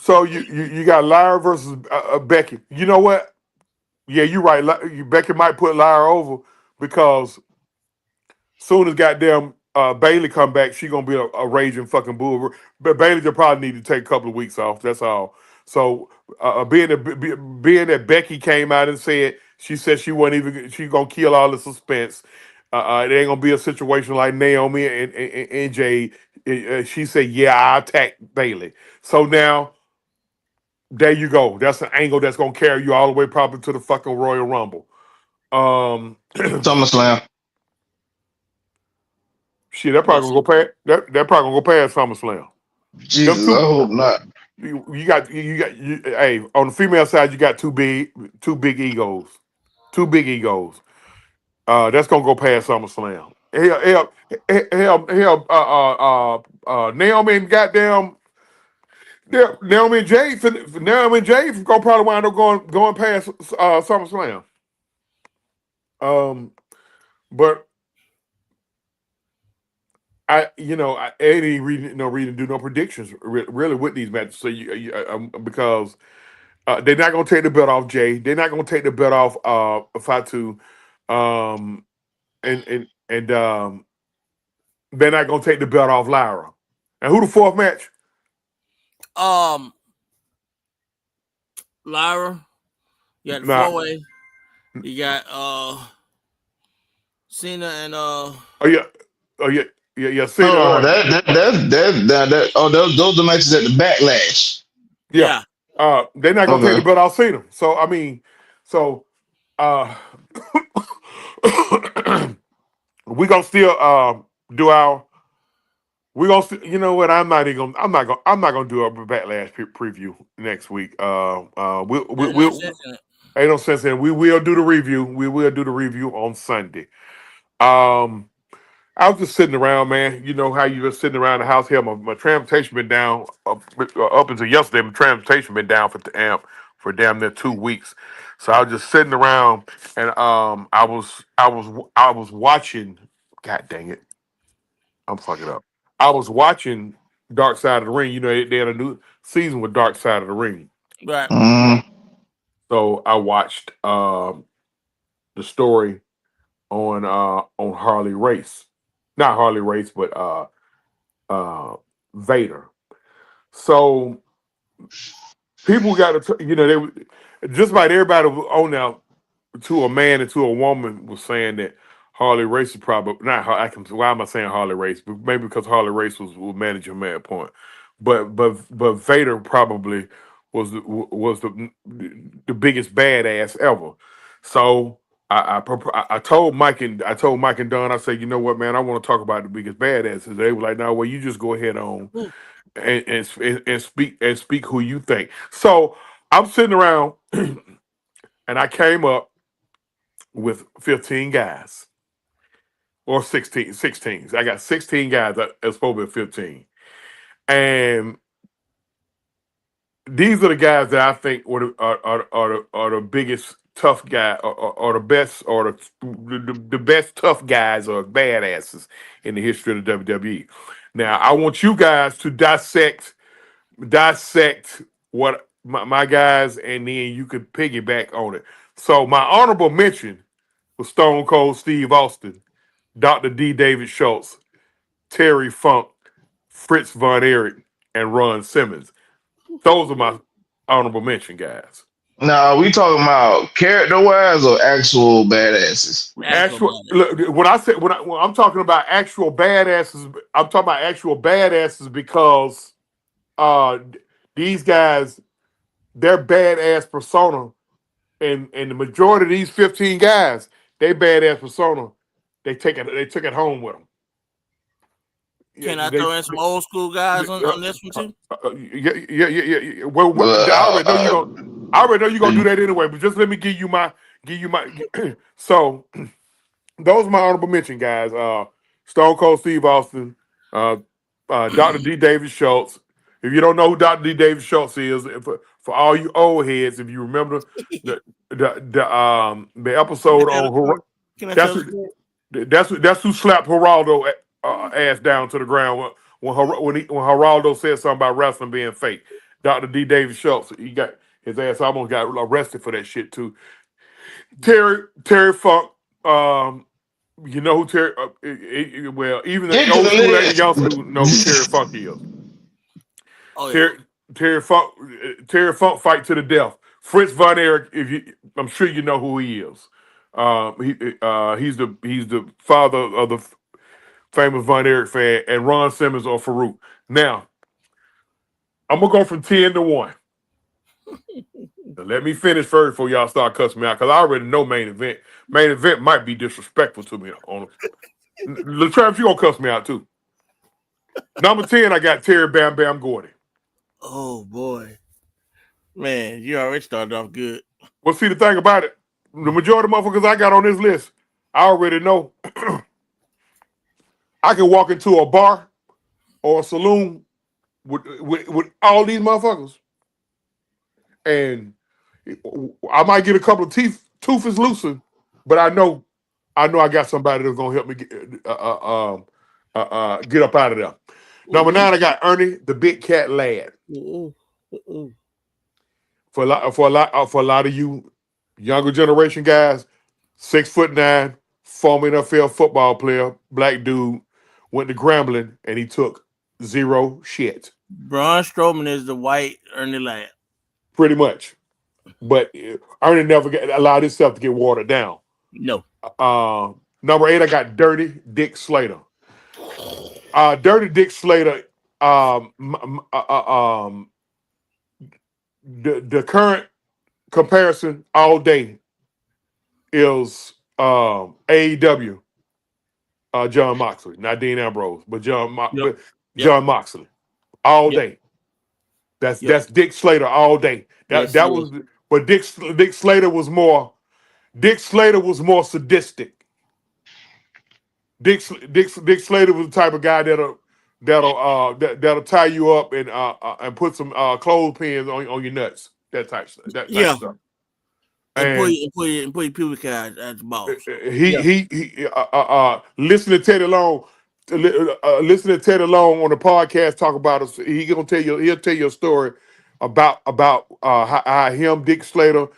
So you got Lyra versus Becky. You know what? Yeah, you're right. Becky might put Lyra over because soon as goddamn Bailey come back, she gonna be a raging fucking bull. But Bailey will probably need to take a couple of weeks off. That's all. So being that Becky came out and said she said she wasn't even she gonna kill all the suspense. It ain't gonna be a situation like Naomi and Jade. She said, "Yeah, I attacked Bailey." So now there you go. That's an angle that's gonna carry you all the way probably to the fucking Royal Rumble. SummerSlam. Shit, that Yes. probably gonna go past that probably gonna go past SummerSlam. Them Jesus, I two, hope not. hey, on the female side, you got two big egos, two big egos. That's gonna go past SummerSlam. Naomi and goddamn Naomi and Jade gonna probably wind up going past SummerSlam. But I ain't even no reason to do no predictions really with these matches. So because they're not gonna take the belt off Jay. They're not gonna take the belt off Fatu, um, and they're not gonna take the belt off Lyra. And who the fourth match? Lyra, you got the Nah, 4-way. You got Cena and oh yeah, oh yeah, yeah. Cena, Oh, those are matches at the Backlash. yeah. yeah. They're not gonna take the Okay. belt off Cena. So I mean, so uh, we gonna still do our. We gonna, you know what? I'm not gonna do a backlash preview next week. There's no sense in it. Ain't no sense in it. We will do the review. We will do the review on Sunday. Um, I was just sitting around, man. You know how you just sitting around the house here. My transportation been down up until yesterday. My transportation been down for damn near 2 weeks. So I was just sitting around and I was watching. God dang it, I'm fucking up. I was watching Dark Side of the Ring. You know they had a new season with Dark Side of the Ring. Right. Mm. So I watched the story on Harley Race, not Harley Race, but Vader. So people got to, just about everybody on now to a man and to a woman was saying that Harley Race is probably not. Why am I saying Harley Race? But maybe because Harley Race was managing man point, but Vader probably was the biggest badass ever. So I told Mike and Don, I said, you know what, man, I want to talk about the biggest badasses. They were like, no, well, you just go ahead on Ooh. and speak who you think. So I'm sitting around and I came up with 15 guys or 16. I got 16 guys. It's supposed to be 15. And these are the guys that I think are the biggest tough guy, or the best, or the best tough guys or badasses in the history of the WWE. Now, I want you guys to dissect what my guys, and then you could piggyback on it. So my honorable mention was Stone Cold Steve Austin, Dr. D. David Schultz, Terry Funk, Fritz Von Erich, and Ron Simmons. Those are my honorable mention guys. Now, we talking about character wise or actual badasses? Actual, look, when I'm talking about actual badasses, I'm talking about actual badasses because uh these guys, their badass persona, and the majority of these 15 guys, they badass persona, they took it home with them. Can I throw in some old school guys on this one too? Yeah. Well, I already know you gonna. I already know you're gonna do that anyway. But just let me give you my. So those are my honorable mention guys. Stone Cold Steve Austin, Dr. D. David Schultz. If you don't know who Dr. D. David Schultz is, for all you old heads, if you remember the episode on Can I that's tell who, that's who slapped Geraldo ass down to the ground when Geraldo said something about wrestling being fake. Dr. D. David Schultz, he got his ass almost got arrested for that shit too. Terry Funk, you know who Terry? Well, even the old school and the young school know who Terry Funk is. Oh yeah. Terry Funk fight to the death. Fritz Von Erich, I'm sure you know who he is. He's the father of the famous Von Erich fan, and Ron Simmons or Farouk. Now, I'm gonna go from 10 to 1. Now, let me finish first before y'all start cussing me out, because I already know main event. Main event might be disrespectful to me. Travis, you gonna cuss me out too. Number 10, I got Terry Bam Bam Gordy. Oh boy, man, you already started off good. Well, see, the thing about it, the majority of motherfuckers I got on this list, I already know. I can walk into a bar or a saloon with all these motherfuckers, and I might get a couple of tooth is loosened, but I know I got somebody that's gonna help me get up out of there. Number 9, I got Ernie the Big Cat Lad. For a lot of you younger generation guys, 6'9", former NFL football player, black dude, went to Grambling and he took 0 shit. Braun Strowman is the white Ernie Ladd. Pretty much. But Ernie never allowed himself to get watered down. No. Number 8, I got Dirty Dick Slater. Dirty Dick Slater, the current comparison all day is AEW John Moxley, not Dean Ambrose, but John Moxley all day. That's Dick Slater all day. That was, but Dick Slater was more sadistic. Dick Slater was the type of guy that'll tie you up and put some clothespins on your nuts. That type stuff. And put your pubic hair at the balls. Listen to Teddy Long. Listen to Teddy Long on the podcast talk about us. He'll tell you a story about how him, Dick Slater,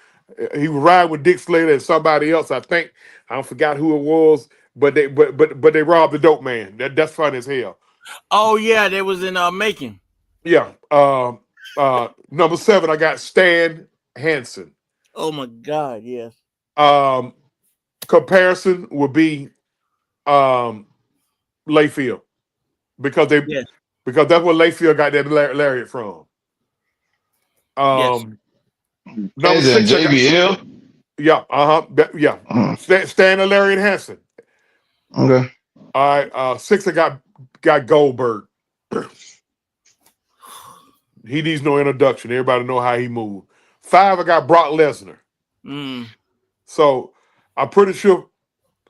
he was riding with Dick Slater and somebody else. I think I forgot who it was, but they robbed the dope man. That's funny as hell. Oh yeah, they was in Macon. Yeah. Number 7, I got Stan Hansen. Oh my God, yes. Comparison would be Layfield because that's where Layfield got that lariat from. Number 6, JBL. Stan and Lariat Hansen. Okay. All right. 6, I got Goldberg. He needs no introduction. Everybody know how he moved. 5, I got Brock Lesnar. So I'm pretty sure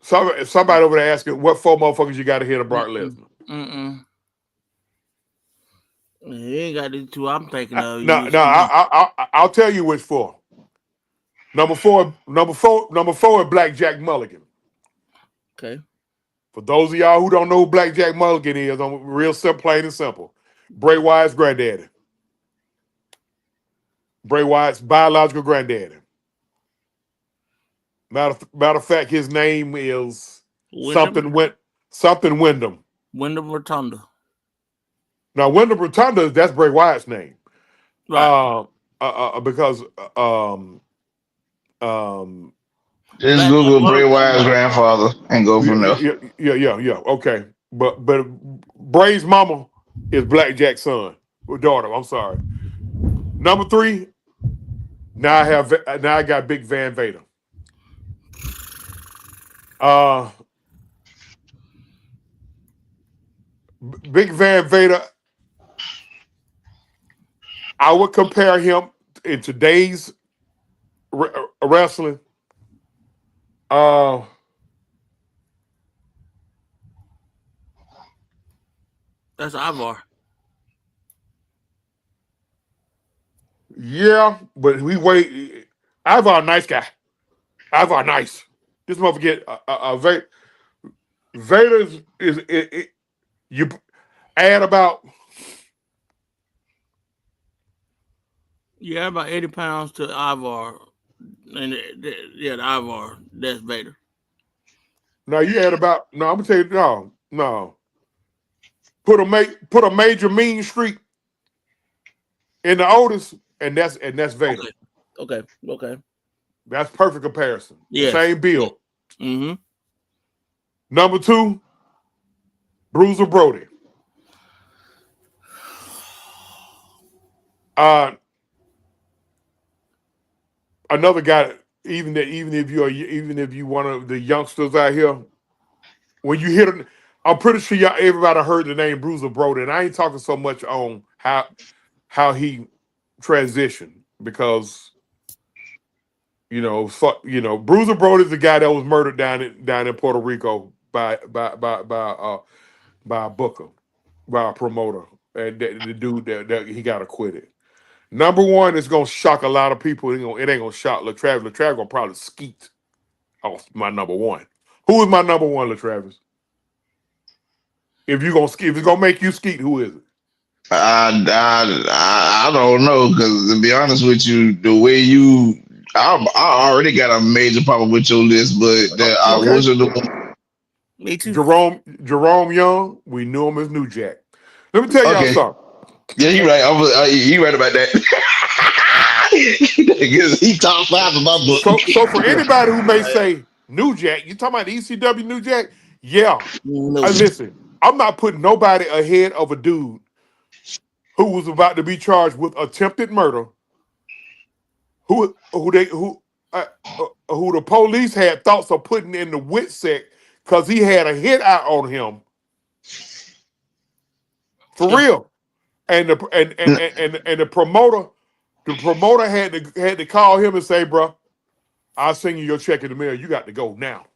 somebody over there asking what 4 motherfuckers you got to hit of Brock Lesnar. You ain't got the two I'm thinking of. No, You no, see, I'll tell you which for. Number four is Blackjack Mulligan. okay. For those of y'all who don't know who Blackjack Mulligan is, I'm real simple, plain and simple. Bray Wyatt's granddaddy. Bray Wyatt's biological granddaddy. Matter of fact, his name is Wyndham something Wyndham. Rotunda. Now Wyndham Rotunda, that's Bray Wyatt's name. Right. Because um Just Black Google Bray Mulligan. Wyatt's grandfather and go from there. yeah. Okay, but Bray's mama is Blackjack's son or daughter. I'm sorry. Number 3. Now I got Big Van Vader. Big Van Vader. I would compare him in today's wrestling. That's Ivar. Yeah, but we wait. Ivar, nice guy. Ivar, nice. This motherfucker, Vader is you add about Yeah, about 80 pounds to Ivar. And the Ivar, that's Vader. now you add about no. I'm gonna tell you no. Put a major mean streak in the Otis, and that's Vader. Okay. That's perfect comparison. Yes. Same build. Mm-hmm. Number 2, Bruiser Brody. Another guy. Even if you one of the youngsters out here, when you hit him, I'm pretty sure everybody heard the name Bruiser Brody, and I ain't talking so much on how he transitioned because Bruiser Brody is the guy that was murdered down in Puerto Rico by a booker, by a promoter, and the dude that he got acquitted. Number 1 is gonna shock a lot of people. It ain't gonna shock LaTravis. LaTravis gonna probably skeet off my number 1. Who is my number 1, LaTravis? If it's gonna make you skeet, who is it? I don't know because to be honest with you, the way I already got a major problem with your list, but I Okay. wasn't the one. Me too. Jerome Young, we knew him as New Jack. Let me tell y'all Okay. something. Yeah, you right. You right about that. He top 5 of my book. So for anybody who may say New Jack, you talking about the ECW New Jack? Yeah. No. Listen, I'm not putting nobody ahead of a dude who was about to be charged with attempted murder, who the police had thoughts of putting in the WITSEC because he had a hit out on him. For real. And the promoter had to call him and say, bro, I'll send you your check in the mail. You got to go now.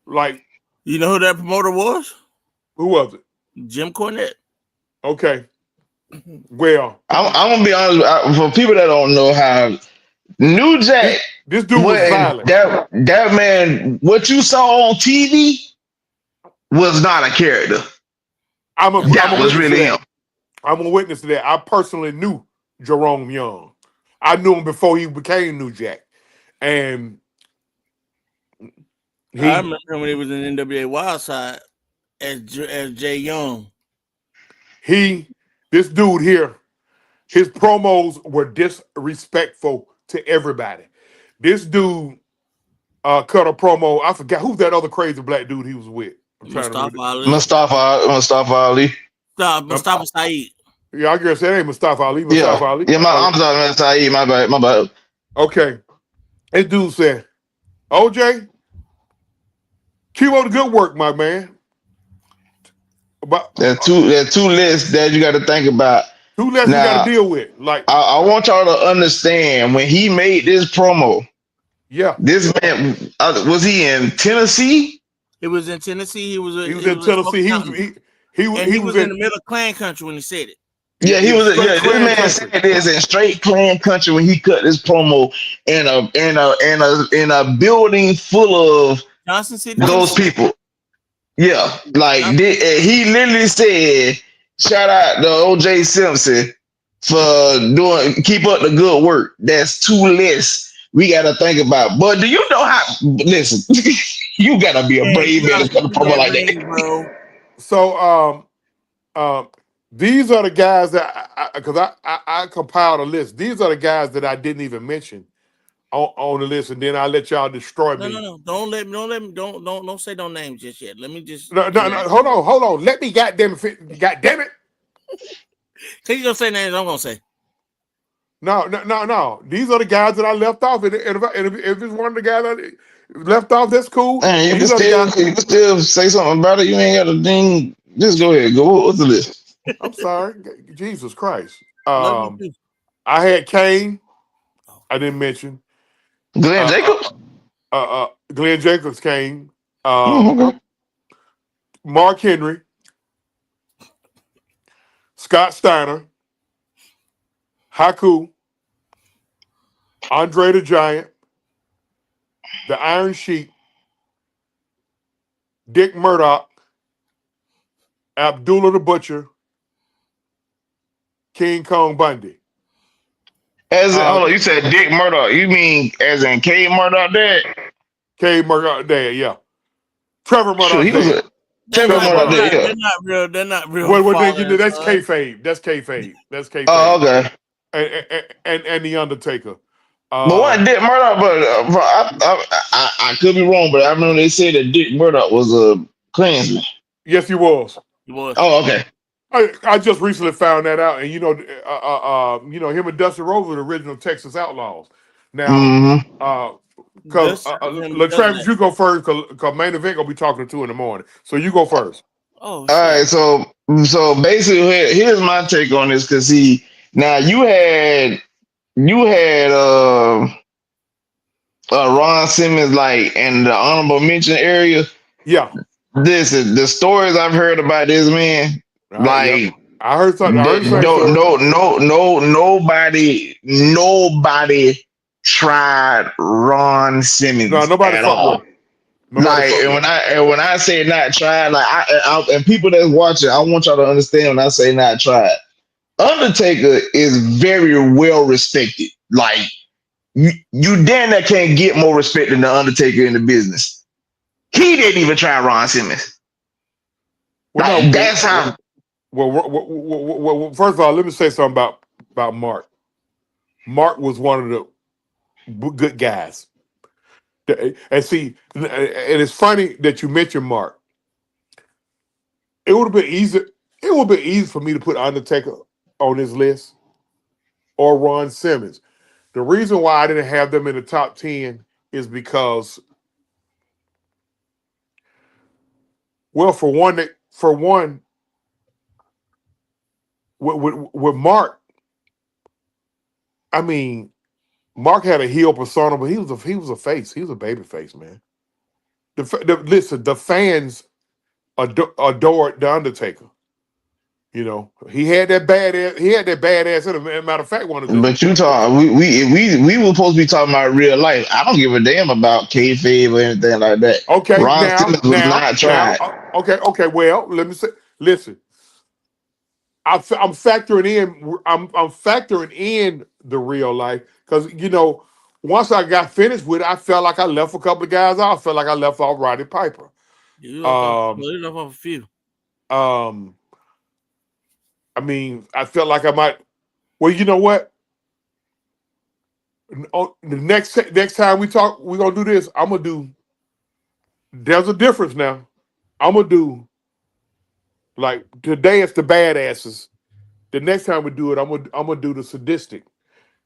Like, you know who that promoter was? Who was it? Jim Cornette. Okay. Well, I'm gonna be honest. For people that don't know how New Jack, this dude was violent. That man, what you saw on TV was not a character. That was really him. I'm a witness to that. I personally knew Jerome Young. I knew him before he became New Jack. And I remember him when he was in NWA Wildside as Jay Young. This dude here, his promos were disrespectful to everybody. This dude cut a promo. I forgot who's that other crazy black dude he was with. Mustafa Ali. Mustafa Saeed. Yeah, I guess that ain't Mustafa Ali. Ali. Yeah, I'm sorry, Saeed. My bad. Okay. This dude said, OJ, keep up the good work, my man. But there are two lists that you got to think about. 2 lists you got to deal with. Like I want y'all to understand when he made this promo. Yeah, this man was he in Tennessee? He was in Tennessee. He was in Tennessee. He was in the middle of Clan Country when he said it. Yeah, he was. Straight Yeah, this clan man country. said this in straight clan country when he cut this promo in a building full of Johnson City, those Tennessee. people. Yeah, like Johnson, he literally said, "Shout out to OJ Simpson for keep up the good work. That's two less we got to think about." But do you know how? Listen, you gotta be a yeah, brave you man gotta to cut a keep promo that like ring, that. bro. So these are the guys that because I compiled a list. These are the guys that I didn't even mention on the list, and then I let y'all destroy No, me. don't say no names just yet. Let me just No, no, no, hold on. Let me goddamn it. Goddamn it. Cause you gonna say names, I'm gonna say. No. These are the guys that I left off. And if it's one of the guys I left off, that's cool. Man, These are the guys. you can still say something about it. You ain't got to ding. Just go ahead. Go. What's the list? I'm sorry. Jesus Christ. Love you too. I had Kane. I didn't mention. Glenn Uh, Jacobs. Glenn Jacobs came. Okay. Mark Henry. Scott Steiner. Haku. Andre the Giant. The Iron Sheik. Dick Murdoch. Abdullah the Butcher. King Kong Bundy. As in, hold on, you said Dick Murdoch. You mean as in K Murdoch dad? K Murdoch dad, yeah. Trevor Sure, Murdoch's he was dad. a Trevor Murdoch dad. Yeah. They're not real Well, father and that's son. kayfabe. That's kayfabe. That's Oh, kayfabe. okay. And the Undertaker. But what Dick Murdoch? But I could be wrong, but I remember they said that Dick Murdoch was a Klansman. Yes, he was. He was. Oh, okay. I just recently found that out, and him and Dusty Rhodes were the original Texas Outlaws. Now, Mm-hmm. because Travis, Doesn't you go first, because main event gonna be talking to 2 in the morning, so you go first. Oh, All right. So basically, here's my take on this. Cause now you had Ron Simmons like in the honorable mention area. Yeah. This is the stories I've heard about this man. Like I heard something. I heard the same story. Nobody tried Ron Simmons No, nobody at fucked all. with him. Nobody fucked with him. When I say not tried, like I and people that's watching, I want y'all to understand when I say not tried. Undertaker is very well respected. Like you damn that can't get more respect than the Undertaker in the business. He didn't even try Ron Simmons. Well, no, that's how. Well, first of all, let me say something about Mark. Mark was one of the good guys. And see, and it's funny that you mentioned Mark. It would have been easy. It would be easy for me to put Undertaker on this list or Ron Simmons. The reason why I didn't have them in the top 10 is because, well, for one, with Mark, I mean, Mark had a heel persona, but he was a face. He was a baby face, man. Listen, the fans adored the Undertaker. You know, he had that badass. He had that badass in him. Matter of fact, one of the. But you talk, we were supposed to be talking about real life. I don't give a damn about kayfabe or anything like that. Okay, Ron Simmons was not tried. Okay. Well, let me say. Listen, I'm factoring in. I'm factoring in the real life because once I got finished with it, I felt like I left a couple of guys off. I felt like I left off Roddy Piper. You left off a few. I mean, I felt like I might. Well, you know what? The next time we talk, we're gonna do this. I'm gonna do. There's a difference now. I'm gonna do. Like today, it's the badasses. The next time we do it, I'm gonna do the sadistic.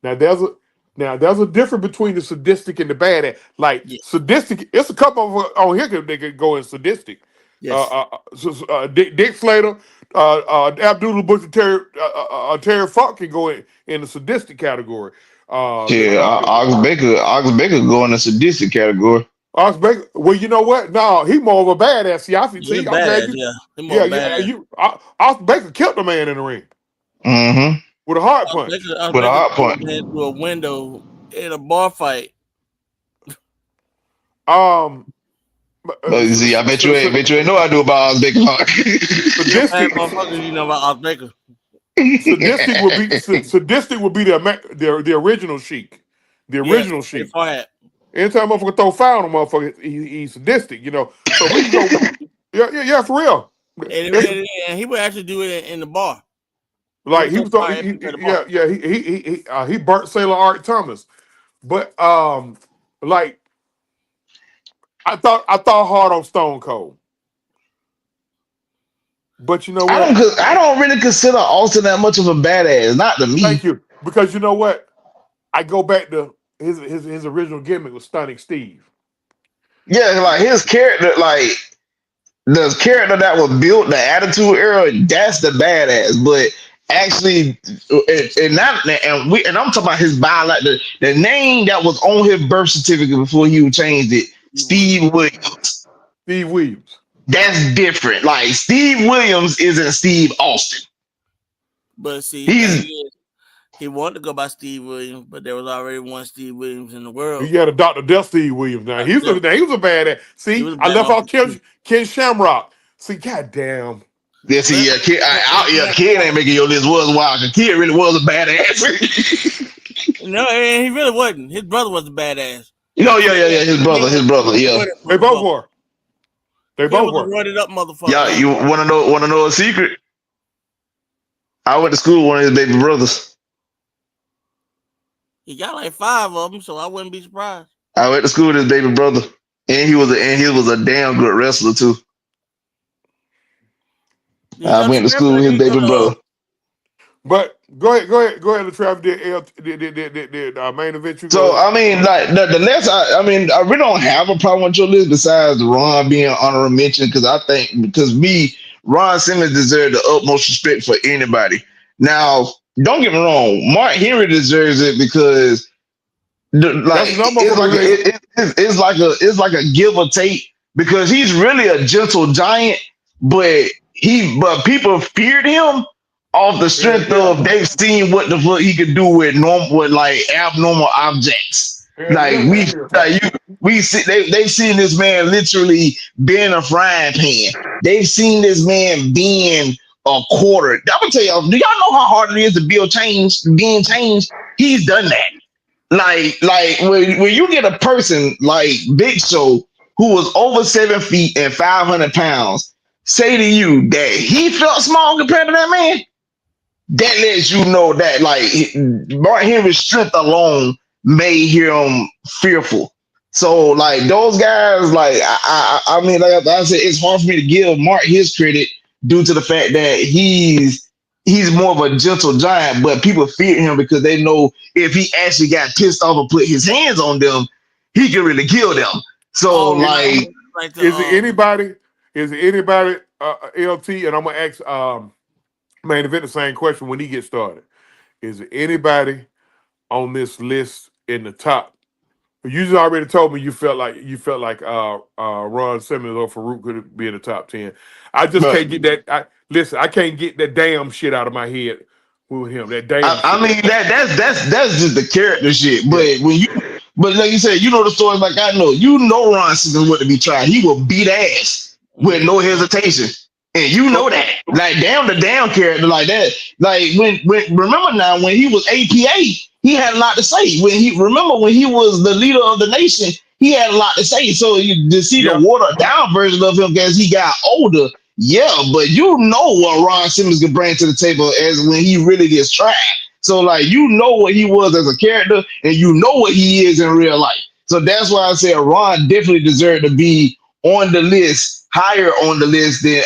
Now there's a difference between the sadistic and the badass. Like sadistic, it's a couple of on here they could go in sadistic. Yes. Dick Slater, Abdullah Butcher, Terry Funk can go in the sadistic category. Ox Baker go in the sadistic category. Ox Baker, well, you know what? No, he more of a badass. See, I'm glad you. Ox Baker Baker killed the man in the ring. Mm-hmm. with a hard punch. With a hard point. Through a window in a bar fight. Um, But you see, I bet you ain't know I do about Oz Bacon Hawk. sadistic, Motherfuckers, you know about Oz Baker. sadistic would be the original Sheik, the original Sheik. Anytime motherfucker throw foul on a motherfucker, he's sadistic, you know. So we can go, yeah, for real. And he would actually do it in the bar. Like he was, he burnt Sailor Art Thomas, but like I thought hard on Stone Cold, but you know what? I don't really consider Austin that much of a badass. Not to me. Thank you, because you know what? I go back to his original gimmick was Stunning Steve. Yeah, like his character, like the character that was built the Attitude Era, that's the badass. But actually, and I'm talking about his bio, like the name that was on his birth certificate before he changed it, Steve Williams. Steve Williams. That's different. Like Steve Williams isn't Steve Austin. But see, he wanted to go by Steve Williams, but there was already one Steve Williams in the world. He had a Dr. Death Steve Williams now. He was a badass. See, I left off Ken Shamrock. See, goddamn. Yeah, see, Kid ain't making your list was wild. Kid really was a badass. No, he really wasn't. His brother was a badass. No, yeah. His brother, yeah. They both were. They both were. Running up, motherfucker. Yeah, you wanna know a secret? I went to school with one of his baby brothers. He got like 5 of them, so I wouldn't be surprised. I went to school with his baby brother, and he was a damn good wrestler too. I went to school with his baby brother. But go ahead, Travis. The main event. So I mean, like the list. I really don't have a problem with your list besides Ron being honorable mention because I think Ron Simmons deserved the utmost respect for anybody. Now, don't get me wrong, Mark Henry deserves it because it's like a give or take because he's really a gentle giant, but people feared him off the strength of they've seen what the fuck he could do with abnormal objects. They've seen this man literally being a frying pan. They've seen this man being a quarter. I'm gonna tell y'all, do y'all know how hard it is to being changed? He's done that. Like when you get a person like Big Show who was over 7 feet and 500 pounds say to you that he felt small compared to that man, that lets you know that Mark Henry's strength alone made him fearful. So those guys, I mean, like I said, it's hard for me to give Mark his credit due to the fact that he's more of a gentle giant, but people fear him because they know if he actually got pissed off and put his hands on them, he can really kill them. So is it anybody? LT? And I'm gonna ask main event the same question when he gets started. Is there anybody on this list in the top? You just already told me you felt like Ron Simmons or Farouk could be in the top 10. I just can't get that. I can't get that damn shit out of my head with him. That damn. I mean that's just the character shit. But like you said, you know the stories like I know. You know Ron Simmons wouldn't be tried. He will beat ass with no hesitation. And you know that. The damn character like that. When remember now when he was APA, he had a lot to say. When he was the leader of the nation, he had a lot to say. So you see the watered down version of him as he got older. Yeah, but you know what Ron Simmons can bring to the table as when he really gets tried. So you know what he was as a character, and you know what he is in real life. So that's why I said Ron definitely deserved to be on the list, higher on the list than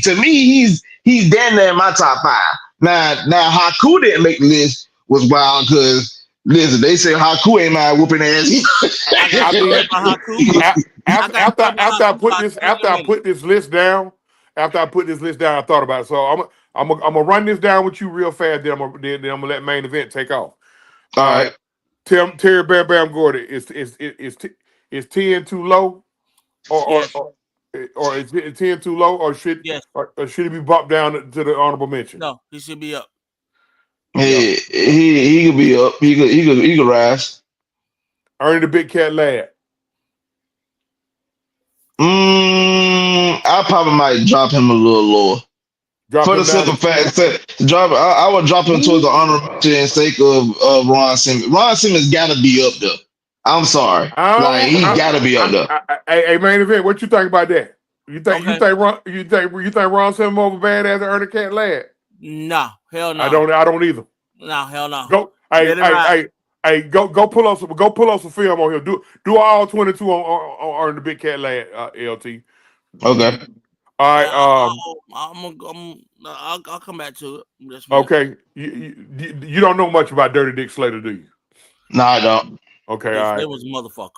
to me he's damn near in my top 5. Now Haku didn't make the list was wild because listen, they say Haku ain't my whooping ass. After I put this list down, I thought about it. So I'm gonna run this down with you real fast. Then I'm gonna let main event take off. All right. Terry Bam Bam Gordy is 10 too low, or is it 10 too low, or should it be bumped down to the honorable mention? No, he should be up. He could be up. He could rise. Ernie the Big Cat Lad. I probably might drop him a little lower. Drop For the him down simple to fact that I would drop him towards the honorable mention sake of Ron Simmons. Ron Simmons got to be up there. I'm sorry, I like don't. he got to be up there. Hey, main event. What you think about that? Okay. You think Ron Simmons more badass than Ernie Cat Lad? No, hell no. I don't either. No, hell no. Go. Go pull up some film on him. Do all 22 on Ernie the Big Cat Lad. LT. Okay. All right. I'll come back to it. Just Okay. You don't know much about Dirty Dick Slater, do you? No, I don't. Okay. All right. It was a motherfucker.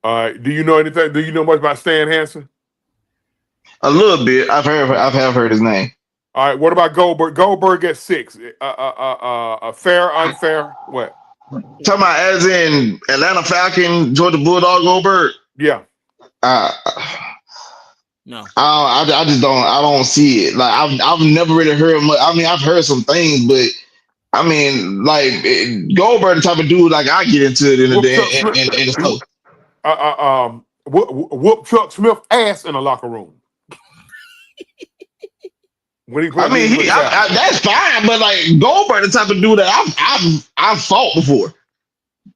All right. Do you know anything? Do you know much about Stan Hansen? A little bit. I've heard his name. All right. What about Goldberg? Goldberg at 6. Fair, unfair. What? Talking about as in Atlanta Falcon, Georgia Bulldog Goldberg. Yeah. No. I just don't. I don't see it. Like I've never really heard much. I mean, I've heard some things, but I mean, like Goldberg, the type of dude like I get into it in the day in the store. Whoop Chuck Smith ass in the locker room. That's fine, but like Goldberg, the type of dude that I've fought before.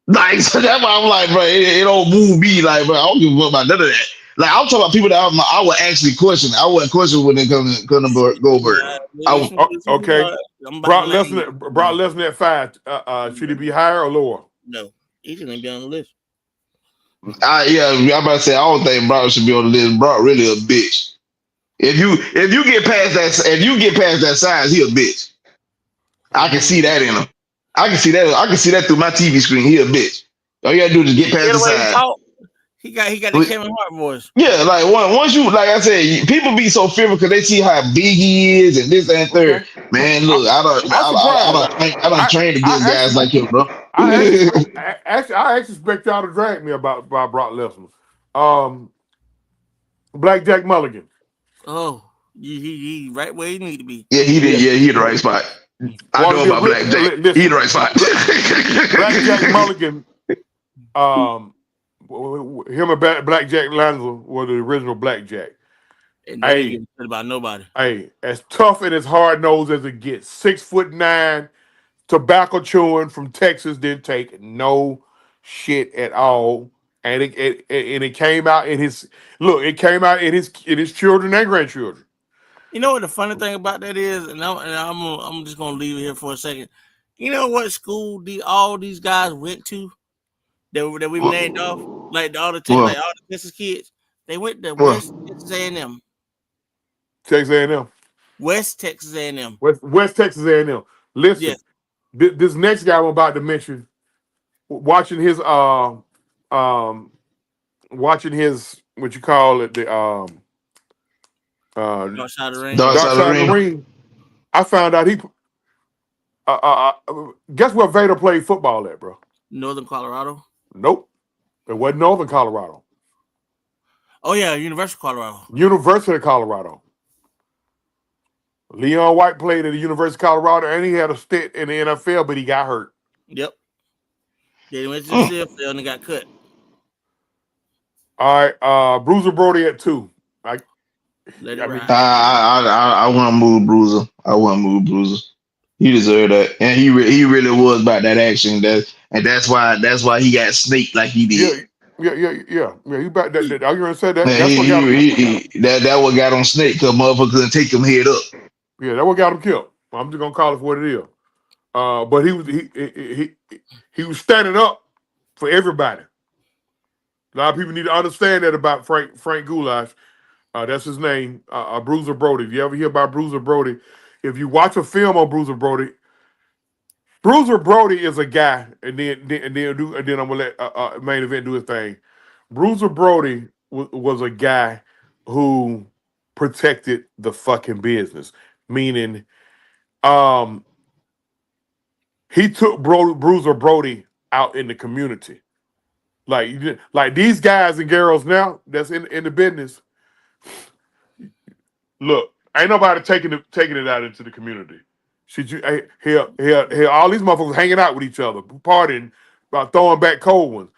Like, so that's why I'm like, bro, it don't move me. Like, bro, I don't give a fuck about none of that. Like, I'm talking about people that I would actually question. I wouldn't question when it comes to Goldberg. Okay. Brock Lesnar at 5. Should he be higher or lower? No, he shouldn't be on the list. I'm about to say I don't think Brock should be on the list. Brock really a bitch. If you get past that size, he a bitch. I can see that in him. I can see that through my TV screen. He a bitch. All you gotta do is get past the size. He got the Kevin Hart voice. Yeah, like once you, like I said, people be so fearful because they see how big he is and this and third. Okay. Man, look, I don't train against guys like him, bro. I actually expect y'all to drag me about Brock Lesnar. Blackjack Mulligan. Oh, he right where he need to be. Yeah, he did. Yeah, he the right spot. I know about Blackjack. He the right spot. Blackjack Mulligan. Him and Blackjack Lanza were the original Blackjack. And they didn't give a about nobody. Hey, as tough and as hard nosed as it gets, 6'9", tobacco chewing from Texas, didn't take no shit at all. And it came out in his children and grandchildren. You know what the funny thing about that is, and I'm just gonna leave it here for a second. You know what school all these guys went to that we named off, like all the Texas kids. They went to West Texas A&M. Texas A&M. West Texas A&M. West Texas A&M. Listen, yes. This next guy I'm about to mention, watching his what you call it, the Dark Side of the Ring. I found out he guess where Vader played football at, bro? Northern Colorado. Nope. It wasn't Northern Colorado. Oh yeah, University of Colorado. University of Colorado. Leon White played at the University of Colorado, and he had a stint in the NFL, but he got hurt. Yep. They went to the CFL and he got cut. All right, Bruiser Brody at 2. I want to move Bruiser. He deserved that, and he really was about that action. That's why he got snaked like he did. Yeah. You about that? Are you gonna say that? That what got him snake because motherfucker couldn't take him head up. Yeah, that what got him killed. I'm just gonna call it for what it is. But he was standing up for everybody. A lot of people need to understand that about Frank Goulash. That's his name, Bruiser Brody. If you ever hear about Bruiser Brody, if you watch a film on Bruiser Brody is a guy, and then I'm gonna let main event do his thing. Bruiser Brody was a guy who protected the fucking business, meaning, he took Bruiser Brody out in the community, like these guys and girls now that's in the business. Look, ain't nobody taking it out into the community. All these motherfuckers hanging out with each other, partying, about throwing back cold ones.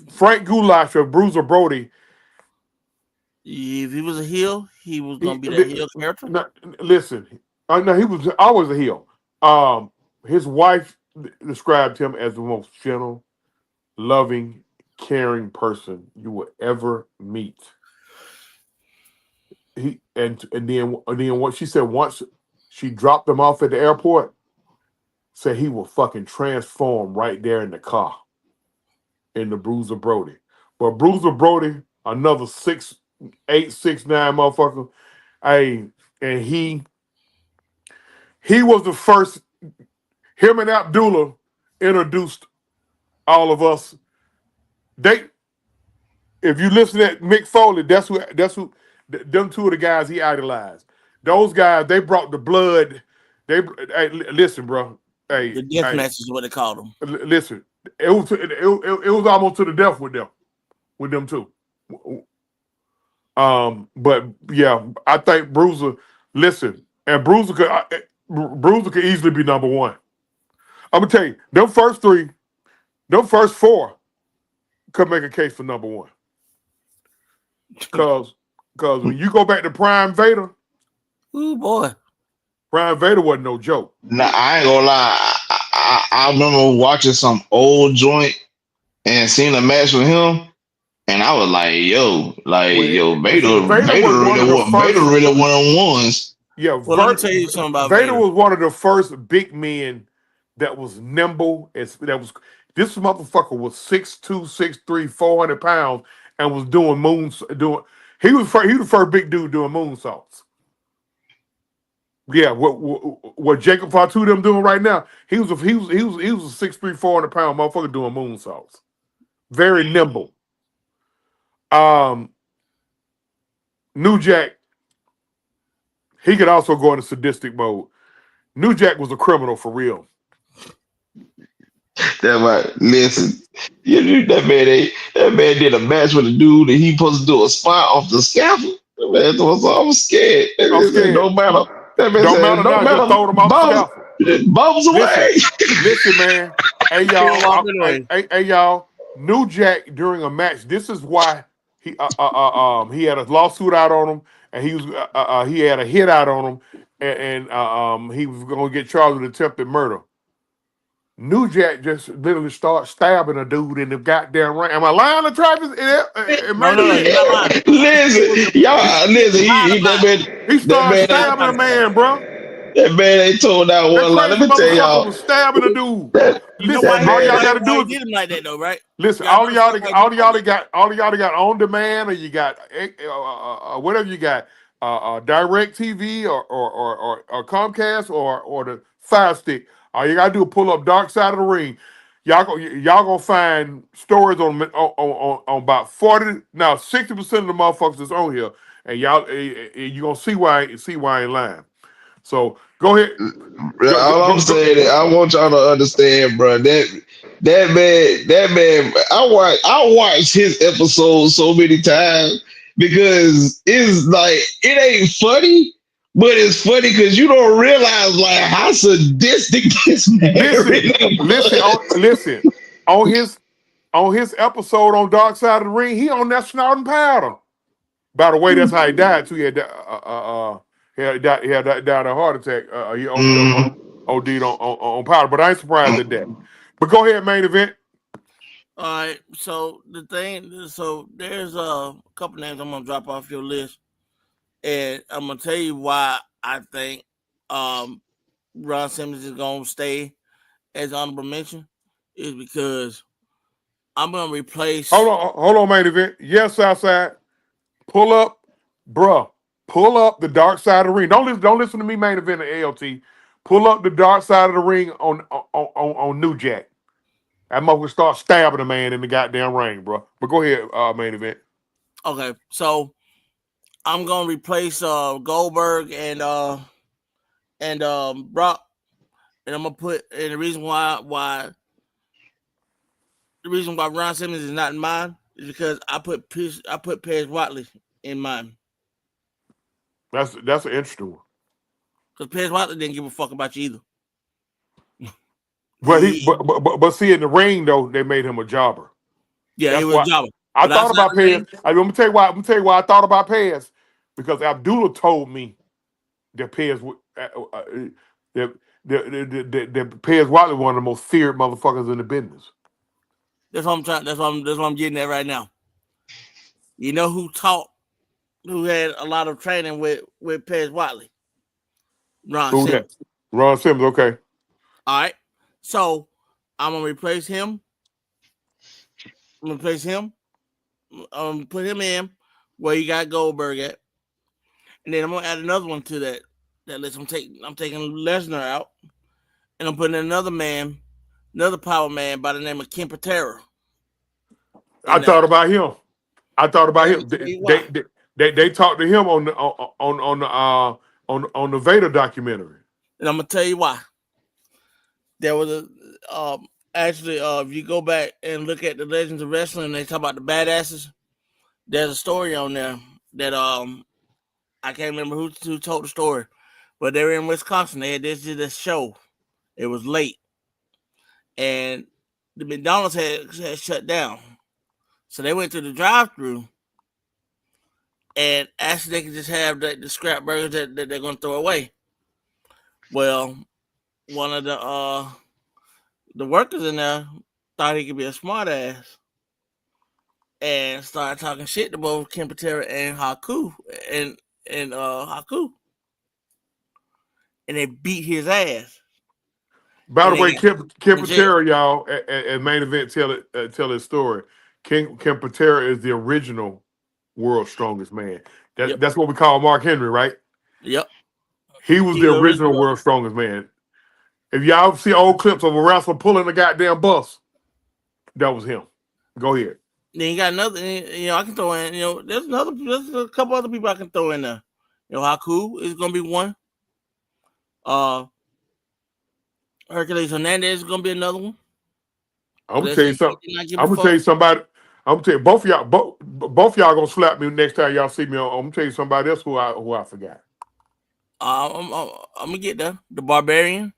Frank Goulash or Bruiser Brody. If he was a heel, he was gonna He, be that heel character. no, listen, no, he was always a heel. His wife described him as the most gentle, loving, caring person you will ever meet. And then what she said once she dropped him off at the airport, said he will fucking transform right there in the car in the Bruiser Brody. But Bruiser Brody, another 6'8", 6'9" motherfucker. Hey, and he was the first. Him and Abdullah introduced all of us. If you listen to Mick Foley, that's who. Them two of the guys he idolized. Those guys, they brought the blood. Hey, listen, bro. Hey, the death match is what they called them. Listen, it was almost to the death with them too. But yeah, I think Bruiser. Listen, and Bruiser could easily be number one. I'm gonna tell you, them first four could make a case for number one. Cause when you go back to Prime Vader, ooh boy, Prime Vader wasn't no joke. Nah, I ain't gonna lie. I remember watching some old joint and seeing a match with him, and I was like, Vader really one of the ones. Yeah, well, let me tell you something about Vader was one of the first big men that was nimble. This motherfucker was 6'2", 6'3", 400 pounds, and was doing he was the first big dude doing moonsaults. Yeah, what Jacob Fatu them doing right now? He was a 6'3", 400 pound motherfucker doing moonsaults. Very nimble. New Jack, he could also go into sadistic mode. New Jack was a criminal for real. That right. Listen, that man did a match with a dude and he supposed to do a spot off the scaffold. That man was, I was scared. I'm scared. No matter. That man Don't said, matter now. Just throw them off the scaffold. Bubbles away. Listen, man. Hey, y'all. New Jack during a match. This is why he had a lawsuit out on him, and he had a hit out on him, and he was going to get charged with attempted murder. New Jack just literally started stabbing a dude in the goddamn ring. Am I lying to Travis? No, you're not lying. Listen, y'all, he started stabbing a man, bro. That man ain't told that one line. Let me tell y'all, was stabbing a dude. Listen, all y'all gotta do is get him like that, though, right? Listen, all of y'all got on demand, or you got whatever you got, Direct TV or Comcast or the Fire Stick. All you gotta do is pull up Dark Side of the Ring. Y'all gonna find stories on about 40, now 60% of the motherfuckers that's on here, and you gonna see why I ain't lying. So go ahead. I'm saying is, I want y'all to understand, bro. That man. I watched his episodes so many times because it's like it ain't funny, but it's funny because you don't realize like how sadistic this man Listen. On his episode on Dark Side of the Ring, he on that snorting powder. By the way, that's how he died too. He had died of a heart attack. He OD'd on powder, but I ain't surprised at that. But go ahead, main event. All right. So there's a couple names I'm gonna drop off your list, and I'm gonna tell you why I think Ron Simmons is gonna stay as honorable mention is because I'm gonna replace. Hold on, main event. Yes, Southside. Pull up, bruh. Pull up the Dark Side of the Ring. Don't listen to me, main event at ALT. Pull up the Dark Side of the Ring on New Jack. That motherfucker start stabbing a man in the goddamn ring, bro. But go ahead, main event. Okay, so I'm gonna replace Goldberg and Brock, and I'm gonna put and the reason why Ron Simmons is not in mine is because I put Paige Watley in mine. That's an interesting one. Because Paige Watley didn't give a fuck about you either. But see, in the ring though, they made him a jobber. Yeah, he That's was a why jobber. I But thought outside about the ring, Pez. I'm gonna tell you why. I'm gonna tell you why I thought about Pez, because Abdullah told me that Pez that that Pez Watley one of the most feared motherfuckers in the business. that's what I'm trying. That's what I'm getting at right now. You know who had a lot of training with Pez Watley? Ron Who that? Simmons. Ron Simmons. Okay. All right. So I'm gonna replace him. I'm gonna replace him. Put him in where you got Goldberg at, and then I'm gonna add another one to that list. I'm taking Lesnar out, and I'm putting another man, another power man by the name of Ken Patera I in there. thought about him. I thought about And him. I'm gonna tell you why. They talked to him on the Vader documentary. And I'm gonna tell you why. There was a actually if you go back and look at the Legends of Wrestling, and they talk about the badasses. There's a story on there that I can't remember who told the story, but they were in Wisconsin. They had this show. It was late, and the McDonald's had shut down. So they went to the drive-thru and asked if they could just have the scrap burgers that they're going to throw away. Well, one of the workers in there thought he could be a smart ass and started talking shit to both Ken Patera and Haku and Haku, and they beat his ass. By the And way, they Kim in jail. Patera, y'all, at main event tell his story. Kim Patera is the original world's strongest man. Yep. That's what we call Mark Henry, right? Yep. He was He's the the original original. world's strongest man. If y'all see old clips of a wrestler pulling a goddamn bus, that was him. Go ahead. Then you got another, I can throw in, there's a couple other people I can throw in there. Haku is gonna be one. Hercules Hernandez is gonna be another one. I'm gonna tell you something. I'm gonna tell you somebody. I'm gonna tell you both y'all. Both y'all gonna slap me next time y'all see me. I'm gonna tell you somebody else who I forgot. I'm gonna get there. The Barbarian,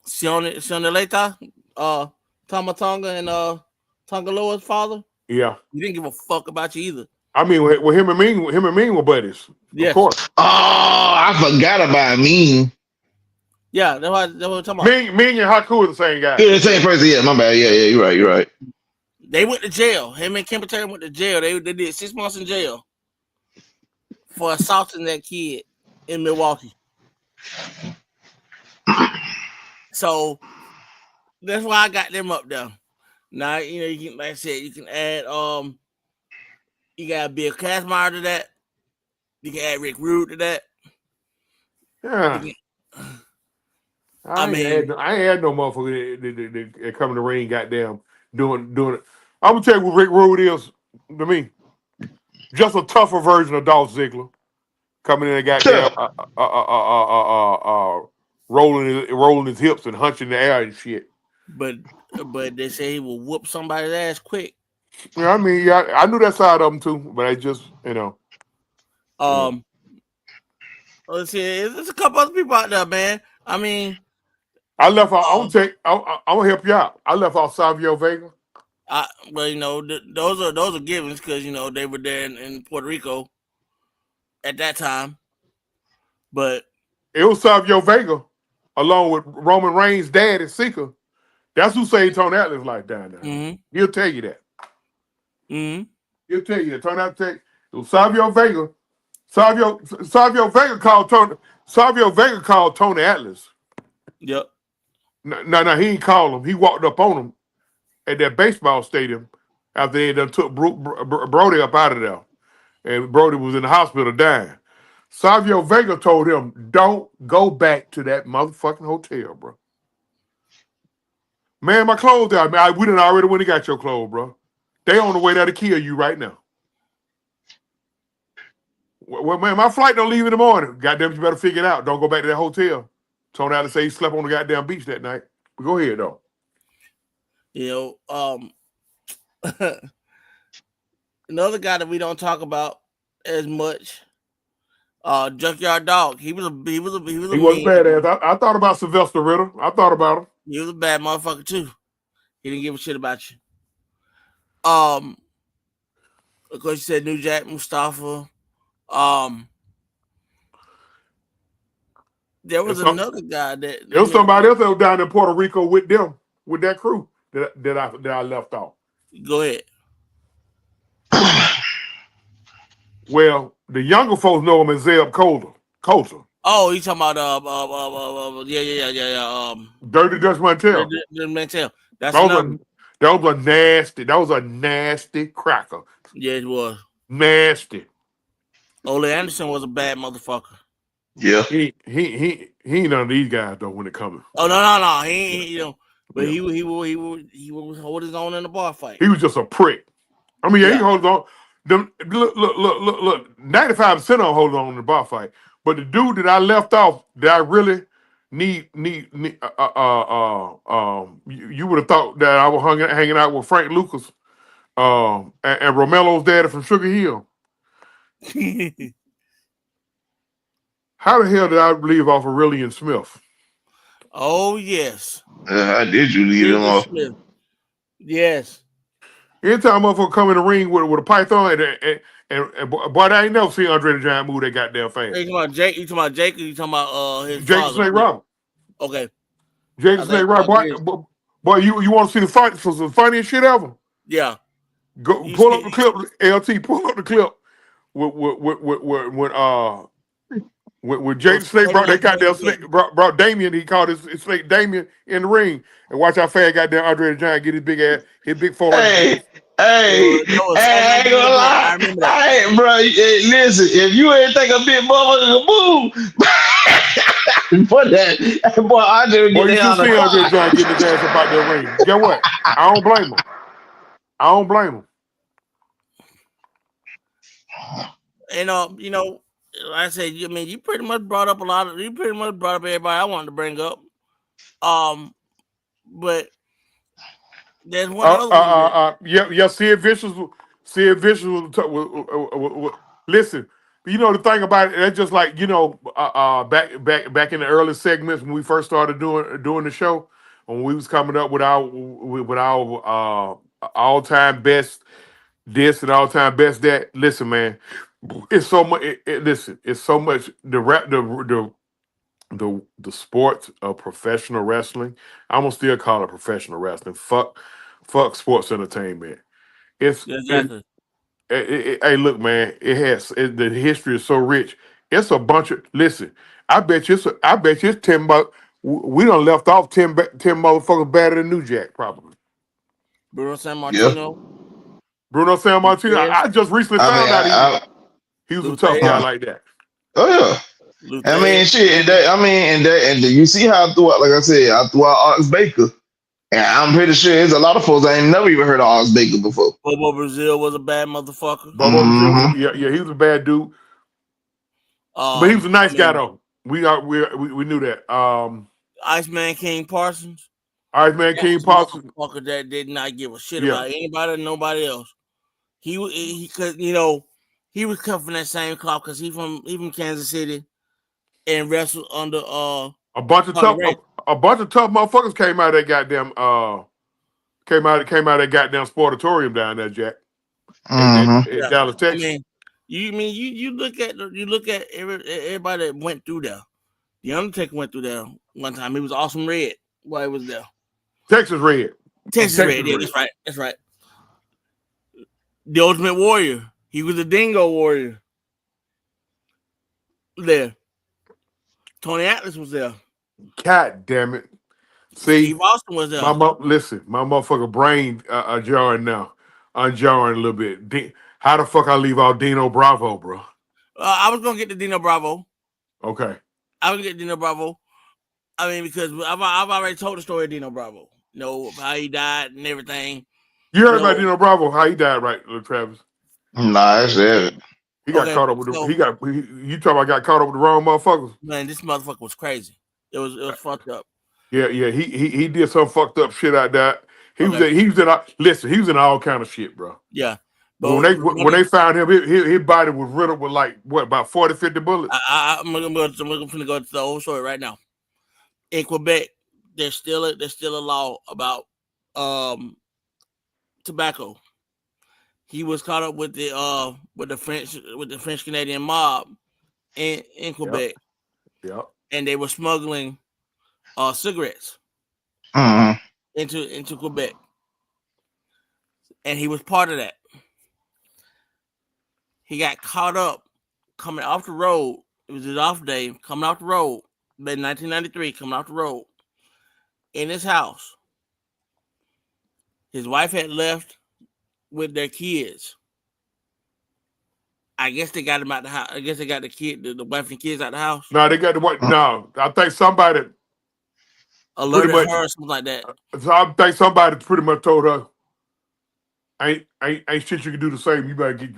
Sione Leta, Tama Tonga, and Tonga Loa's father. Yeah. He didn't give a fuck about you either. I mean, with him and Mean were buddies. Yes. Of course. Oh, I forgot about Mean. Yeah, that's what we're talking about. Mean and Haku are the same guy. Yeah, the same person. Yeah, my bad. Yeah, you're right. They went to jail. Him and Ken Patera went to jail. They did 6 months in jail for assaulting that kid in Milwaukee. So that's why I got them up there. Now you can, like I said, you can add you got Bill Kazmaier to that. You can add Rick Rude to that. Yeah. I ain't had no motherfucker that come in the ring, goddamn, doing it. I'm gonna tell you what Rick Rude is to me. Just a tougher version of Dolph Ziggler, coming in and goddamn rolling his hips and hunching the air and shit. But they say he will whoop somebody's ass quick. Yeah, I mean, yeah, I knew that side of him too, but I just, Let's see, there's a couple other people out there, man. I mean, I left off. I'm gonna help you out. I left off Savio Vega. Those are givens because they were there in Puerto Rico at that time. But it was Savio Vega, along with Roman Reigns' dad and Sika. That's who saved Tony Atlas' life down there. Mm-hmm. He'll tell you that. Mm-hmm. He'll tell you that. Tony Atlas, it was Savio Vega. Savio Vega called Tony Atlas. Yep. No, he ain't called him. He walked up on him at that baseball stadium after they done took Brody up out of there. And Brody was in the hospital dying. Savio Vega told him, don't go back to that motherfucking hotel, bro. Man, my clothes out. Man, we done already went and got your clothes, bro. They on the way there to kill you right now. Well, man, my flight don't leave in the morning. Goddamn, you better figure it out. Don't go back to that hotel. Tony Allen say he slept on the goddamn beach that night. But go ahead, though. Another guy that we don't talk about as much, Junkyard Dog. He was He was badass. I thought about Sylvester Ritter. I thought about him. He was a bad motherfucker too. He didn't give a shit about you. Of course, you said New Jack Mustafa. There was another guy that there was somebody else that was down in Puerto Rico with them, with that crew that I left off. Go ahead. Well, the younger folks know him as Zeb Coulter. Oh, you talking about yeah. Dirty Dutch Mantel. Mantel. That was a nasty cracker. Yeah, it was nasty. Ole Anderson was a bad motherfucker. Yeah, he ain't none of these guys though when it comes. Oh no, he but yeah. he was hold his own in the bar fight. He was just a prick. I mean, yeah. He holds on. Look. 95% of them hold on in the bar fight. But the dude that I left off that I really need you would have thought that I was hanging out with Frank Lucas and Romelo's daddy from Sugar Hill. How the hell did I leave off Aurelian Smith? Oh yes. How did you leave him off? Smith. Yes. Anytime a motherfucker come in the ring with a python and boy, I ain't never seen Andre the Giant move that goddamn fast. You talking about Jake? You talking about Jake? Or you talking about his Jake father? Snake Robert. Okay. Jake Snake Robert. Boy, you want to see the funniest shit ever? Yeah. Go pull up the clip, LT. Pull up the clip when Jake Snake brought that goddamn snake, brought Damien. He called his snake Damien in the ring, and watch how fast goddamn Andre the Giant get his big ass, his big forearm. Hey, I ain't gonna lie. Hey, bro, listen, if you ain't think a big motherfucker move, for that, boy, Andre would get you should see Andre the Giant getting his ass up out that ring. Guess what? I don't blame him. And like I said, I mean, you pretty much brought up everybody I wanted to bring up. But there's one other one. Sid Vicious was listen. You know the thing about it, that's just like back in the early segments when we first started doing the show, when we was coming up with our all time best this and all time best that. Listen, man. It's so much. Listen, it's so much. The sport of professional wrestling. I'm gonna still call it professional wrestling. Fuck sports entertainment. It's exactly. Hey, look, man. The history is so rich. It's a bunch of. Listen, I bet you it's 10. But we done left off 10 motherfuckers better than New Jack probably. Bruno Sammartino. Yeah. Bruno Sammartino. I just recently found out he was a tough guy like that. Oh yeah. I mean, shit. And you see how throughout, like I said, I threw out Ox Baker, and I'm pretty sure there's a lot of folks I ain't never even heard of Ox Baker before. Bobo Brazil was a bad motherfucker. Brazil, yeah, he was a bad dude, but he was a nice guy though. We knew that. Iceman King Parsons. Motherfucker that did not give a shit about anybody or nobody else. He was cut from that same cloth because he from Kansas City and wrestled under a bunch of tough motherfuckers came out of that goddamn sportatorium down there, Jack. In Dallas, Texas. I mean, you look at everybody that went through there. The Undertaker went through there one time. He was Awesome Red while he was there. Texas Red. Texas Red. Yeah, that's right. The Ultimate Warrior. He was a Dingo Warrior. There. Tony Atlas was there. God damn it. See, Steve Austin was there. Listen, my motherfucker brain jarring now. Unjarring a little bit. How the fuck I leave out Dino Bravo, bro? I was going to get to Dino Bravo. Okay. I was going to get Dino Bravo. I mean, because I've already told the story of Dino Bravo. How he died and everything. You heard about Dino Bravo? How he died, right, Travis? Nah, that's it. He got caught up with you talking about got caught up with the wrong motherfuckers? Man, this motherfucker was crazy. It was fucked up. Yeah. He did some fucked up shit out there. He was in all kind of shit, bro. Yeah. But when they found him, his body was riddled with about 40, 50 bullets. I'm gonna go to the whole story right now. In Quebec, there's still a law about tobacco. He was caught up with the French Canadian mob in Quebec, Yep. and they were smuggling cigarettes into Quebec, and he was part of that. He got caught up coming off the road. It was his off day, coming off the road in 1993, coming off the road in his house. His wife had left with their kids. I guess they got him out the house. I guess they got the wife and kids out the house. No, they got the what? No, I think somebody Alerted much, her or something like that. So I think somebody pretty much told her, ain't shit you can do the same. You better get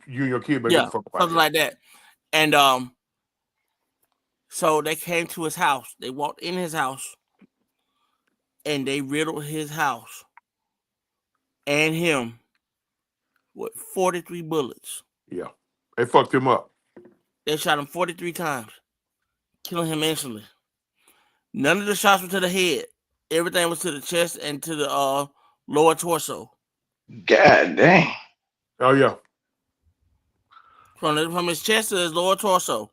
you and your kid better get the fuck out something like that. And so they came to his house. They walked in his house, and they riddled his house and him with 43 bullets. Yeah, they fucked him up. They shot him 43 times, killing him instantly. None of the shots were to the head. Everything was to the chest and to the lower torso. God dang. Oh yeah. From his chest to his lower torso.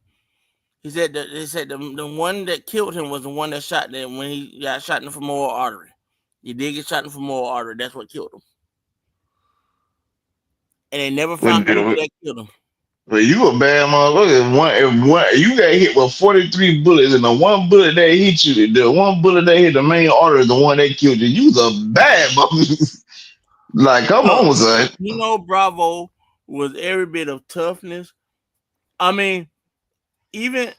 He said that the one that killed him was the one that shot him when he got shot in the femoral artery. He did get shot in the femoral artery. That's what killed him. And they never found who that killed him. But you a bad motherfucker. If one you got hit with 43 bullets, and the one bullet that hit you, the one bullet that hit the main artery, the one that killed you, you was a bad motherfucker. Like, come on, son. You know, Bravo was every bit of toughness. I mean, even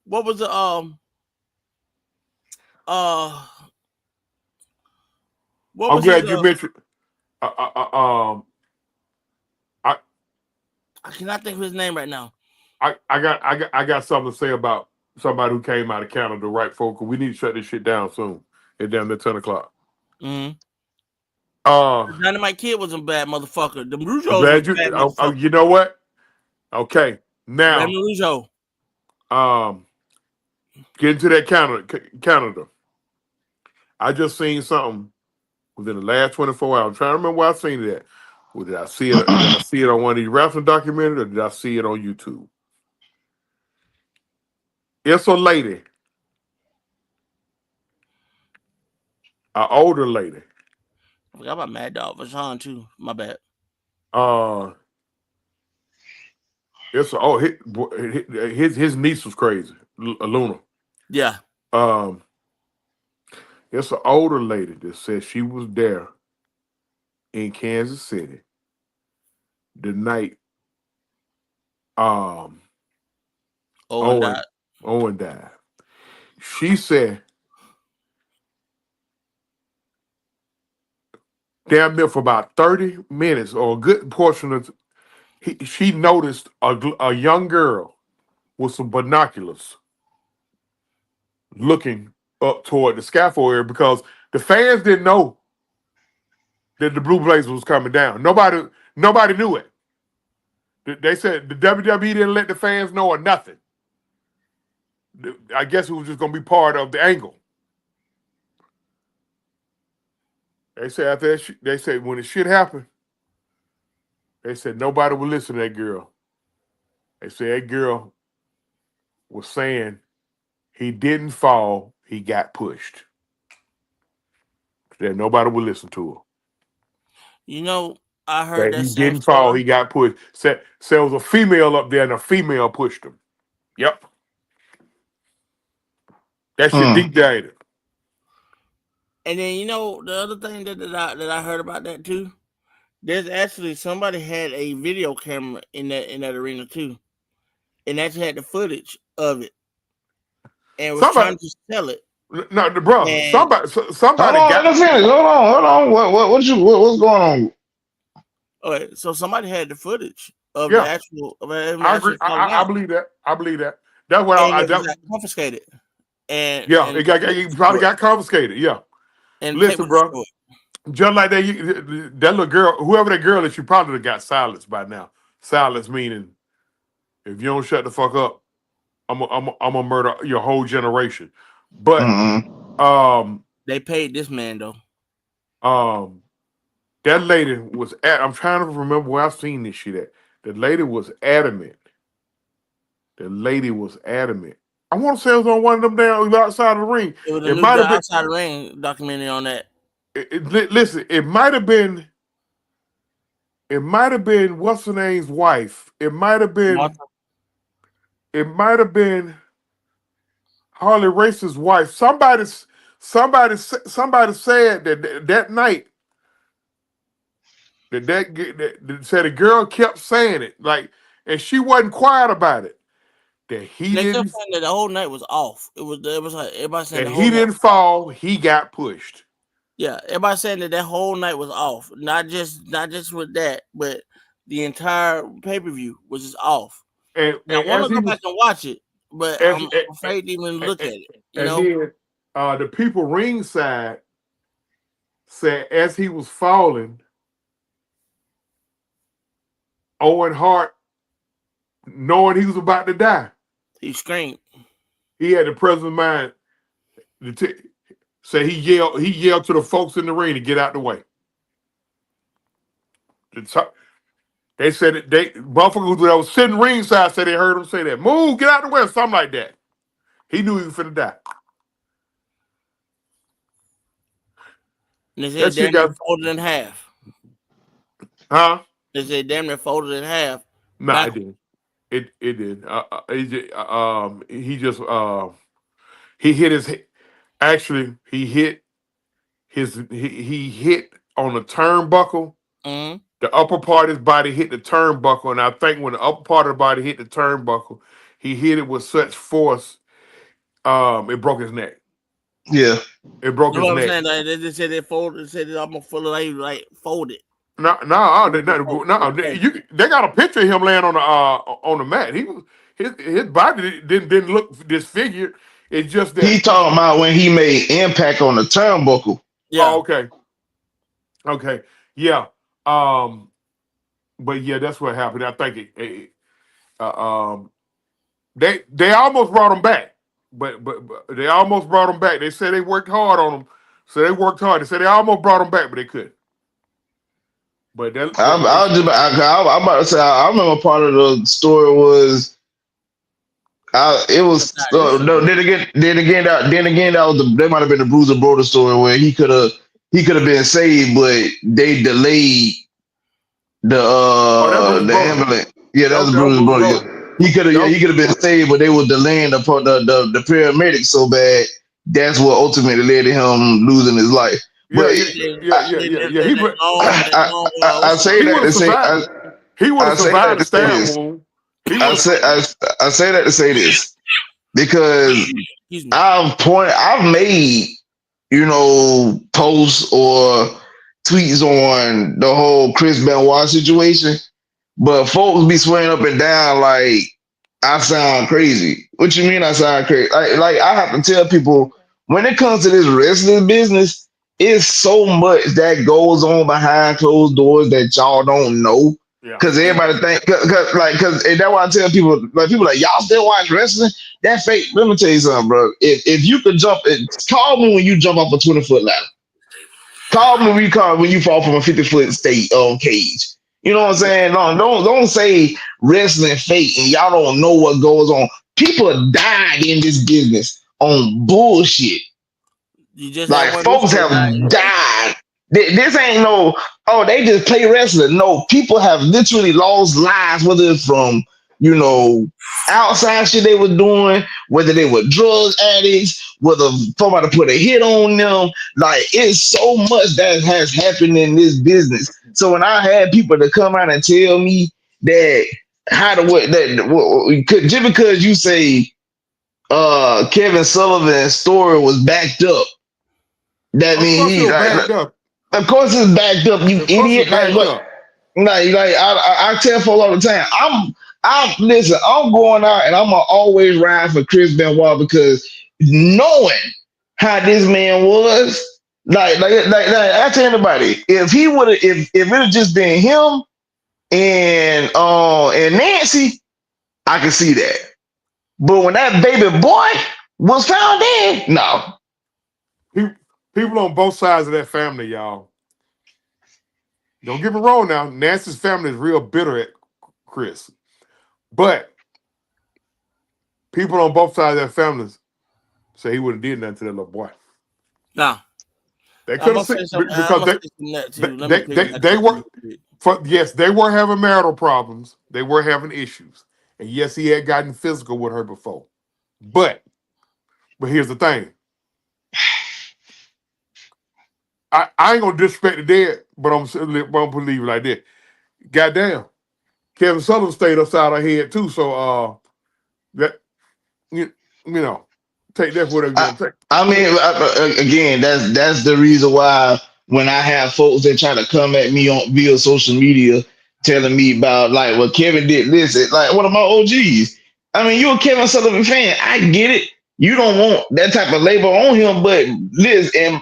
what was the what I'm was glad his, you mentioned. I cannot think of his name right now. I got something to say about somebody who came out of Canada, right, folks? We need to shut this shit down soon. It's down to 10 o'clock. Mm-hmm. Dynamite Kid was a bad motherfucker. The Rougeau was a bad motherfucker. You know what? Okay, now Rougeau. Get into that Canada. I just seen something within the last 24 hours. I'm trying to remember where I seen it at. Well, did I see it? Did I see it on one of these wrestling documentaries, or did I see it on YouTube? It's a lady, an older lady. I forgot about Mad Dog Vachon too. My bad. It's his niece was crazy, Luna. Yeah. It's an older lady that said she was there in Kansas City the night Owen died. She said damn near for about 30 minutes or a good portion of she noticed a young girl with some binoculars looking up toward the scaffold area because the fans didn't know that the Blue Blazer was coming down. Nobody knew it. They said the WWE didn't let the fans know or nothing. I guess it was just going to be part of the angle. They said after that, they said when the shit happened, they said nobody would listen to that girl. They said that girl was saying he didn't fall, he got pushed. That nobody would listen to her. You know, I heard that he didn't fall, he got pushed. Said there was a female up there and a female pushed him. Yep. That shit deep dated. And then you know the other thing that I heard about that too. There's actually somebody had a video camera in that arena too, and actually had the footage of it, and was trying to sell it. No, bro. Somebody hold on. What's going on? Okay, so somebody had the footage of the actual. I agree. I believe that. I believe that. That's what I got confiscated. And it probably got confiscated. Yeah. And listen, bro. Just like that little girl, whoever that girl is, she probably got silenced by now. Silence meaning, if you don't shut the fuck up, I'm gonna murder your whole generation. But They paid this man though. That lady was I'm trying to remember where I've seen this shit at. The lady was adamant. I want to say it was on one of them down outside of the ring. It was a It new might have been. outside the ring documentary on that. Listen, it might have been. It might have been what's her name's wife. It might have been. Martha. It might have been Harley Race's wife. Somebody said that night that said a girl kept saying it like, and she wasn't quiet about it. That he They kept didn't. saying that the whole night was off. It was like everybody saying That the whole he night. didn't fall. He got pushed. Yeah, everybody saying that whole night was off. Not just with that, but the entire pay-per-view was just off. And I want to go back and watch it, but I'm afraid to even look at it. You know? Then the people ringside said as he was falling, Owen Hart, knowing he was about to die, he screamed. He had the presence of mind to say he yelled to the folks in the ring to get out the way. They said motherfuckers that was sitting ringside said they heard him say that. Move, get out the way, or something like that. He knew he was finna die. And they said damn near folded in half. Huh? They said damn near folded in half. No, it didn't. It didn't. He just he hit his. Actually, he hit on the turnbuckle. Mm-hmm. The upper part of his body hit the turnbuckle, and I think when the upper part of the body hit the turnbuckle, he hit it with such force, it broke his neck. Yeah, it broke his neck. Saying, like, they just said they folded. They said it almost full of like folded. No. They got a picture of him laying on the mat. He was his body didn't look disfigured. It's just that he talking about when he made impact on the turnbuckle. Yeah. Oh, okay. Yeah. But yeah, that's what happened. I think they almost brought him back, but they almost brought him back. They said they worked hard on him, so they worked hard. They said they almost brought him back, but they couldn't. But I'm about to say I remember part of the story was it was then again that was that might have been the Bruiser Brother story where he could have been saved, but they delayed the ambulance. Yeah, that was the Bruiser Brother. Yeah. He could have been saved, but they were delaying the paramedics so bad. That's what ultimately led to him losing his life. But I say that to say he would have survived the stab wound. I say that to say this because I've made posts or tweets on the whole Chris Benoit situation, but folks be swearing up and down like I sound crazy. What you mean I sound crazy? Like I have to tell people when it comes to this wrestling business, it's so much that goes on behind closed doors that y'all don't know. Because everybody think, because that's why I tell people, people like, y'all still watch wrestling? That fake. Let me tell you something, bro. If you could jump, call me when you jump off a 20-foot ladder. Call me when you fall from a 50-foot cage. You know what I'm saying? No, don't say wrestling fake and y'all don't know what goes on. People died in this business on bullshit. Folks have died. This ain't no, they just play wrestling. No, people have literally lost lives, whether it's from, outside shit they were doing, whether they were drug addicts, whether somebody put a hit on them. Like, it's so much that has happened in this business. So when I had people to come out and tell me that just because you say Kevin Sullivan's story was backed up, that means he's backed up. Of course it's backed up, you idiot. I tell folks all the time, I'm going out and I'm gonna always ride for Chris Benoit because knowing how this man was, like I tell anybody, if it had just been him and Nancy, I can see that. But when that baby boy was found dead, no. People on both sides of that family, y'all. Don't get me wrong now. Nancy's family is real bitter at Chris. But people on both sides of that family say he wouldn't did nothing to that little boy. Now, They I'm could gonna have say seen something. I'm because gonna say something that too. Let me piggyback they off were you. yes, they were having marital problems. They were having issues. And yes, he had gotten physical with her before. But here's the thing. I ain't gonna disrespect the dead, but I'm gonna believe it like that. Goddamn. Kevin Sullivan stayed upside her head too, so that you know, take that for whatever you I, want to take. I mean, again, that's the reason why when I have folks that try to come at me on via social media telling me about like what Kevin did this, like one of my OGs. I mean, you're a Kevin Sullivan fan. I get it. You don't want that type of label on him, but Liz, and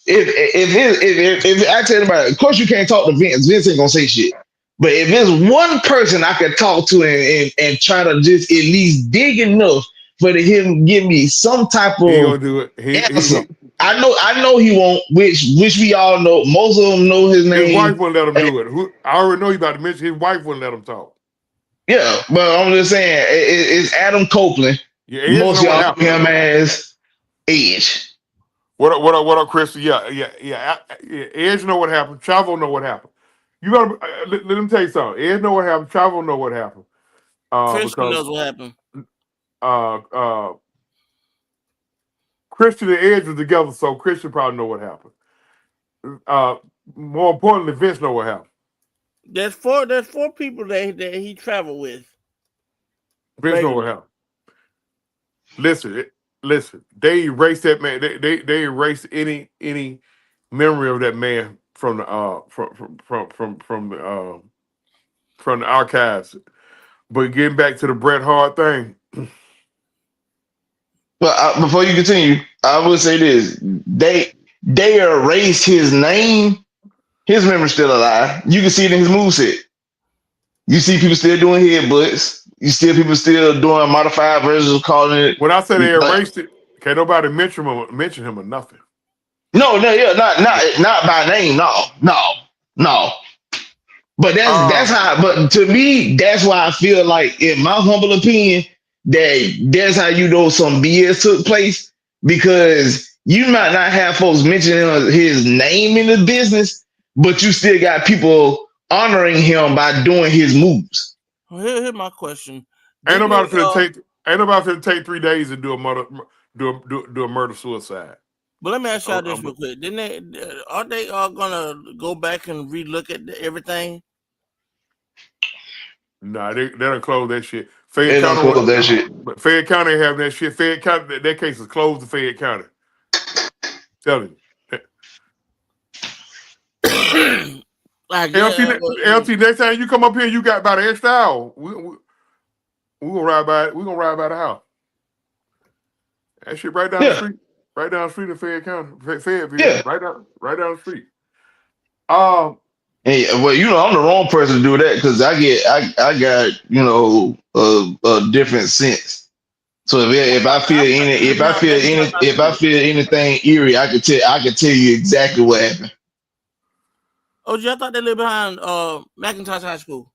if I tell about it, of course you can't talk to Vince. Vince ain't gonna say shit. But if there's one person I could talk to and try to just at least dig enough for him give me some type He ain't of gonna do it. answer, I know he won't. Which we all know. Most of them know his His name. wife wouldn't let him do it. I already know you about to mention his wife wouldn't let him talk. Yeah, but I'm just saying it's Adam Copeland. Yeah, Edge Most know of what y'all know happened. him as Edge. What up, Chris? Yeah. Edge know what happened. Chavo know what happened. You gotta let him tell you something. Edge know what happened. Chavo know what happened. Christian Because knows what happened. uh, Christian and Edge were together, so Christian probably know what happened. Uh, More importantly, Vince know what happened. There's four people that he traveled with Vince know what regularly. happened. Listen. They erased that man. They erased any memory of that man from the from the archives. But getting back to the Bret Hart thing, Well, before you continue, I will say this: they erased his name. His memory's still alive. You can see it in his moveset. You see people still doing headbutts. You see people still doing modified versions of calling when I say they it like erased it, can't nobody mention him or nothing. no, yeah, not by name, no. But that's Uh, how. But to me, that's why I feel like, in my humble opinion, that's how you know some BS took place, because you might not have folks mentioning his name in the business, but you still got people honoring him by doing his moves. Well, here's my question. ain't Didn't nobody they? finna take ain't nobody finna take 3 days and do a murder suicide. But let me ask y'all this I'm, real quick. Didn't they? Are they all gonna go back and relook at everything? Nah, they done close that shit. Fayette They don't County, close that shit. but Fayette County ain't having that shit. Fayette County, that case is closed to Fayette County. Telling you. I LT, get. LT, next time you come up here, you got about an extra hour. We gonna ride by. We gonna ride by the house. That shit right down the Yeah, street. Right down the street in Fayette County, Fayetteville. yeah. Right down the street. Um, Hey, well, I'm the wrong person to do that, because I got a different sense. So if I feel I thought they lived behind McIntosh High if I School. feel anything eerie, I could tell you exactly what happened. Oh, gee, I thought they lived behind McIntosh High School.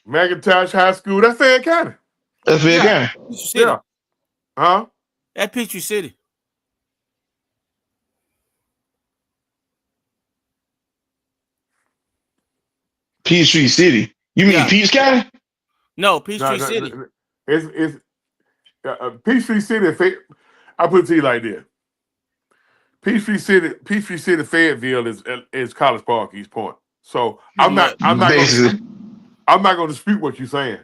McIntosh High School. That's Fayette County. That's fair Yeah, game. Peachtree City. Yeah. Huh? At Peachtree City. Peachtree City. You mean Yeah. Peach County? No, No, Peachtree no, City. no. It's Peachtree City. I put it to you like this: Peachtree City, Fayetteville is College Park, East Point. So Pretty much. Basically. I'm not gonna dispute what you're saying.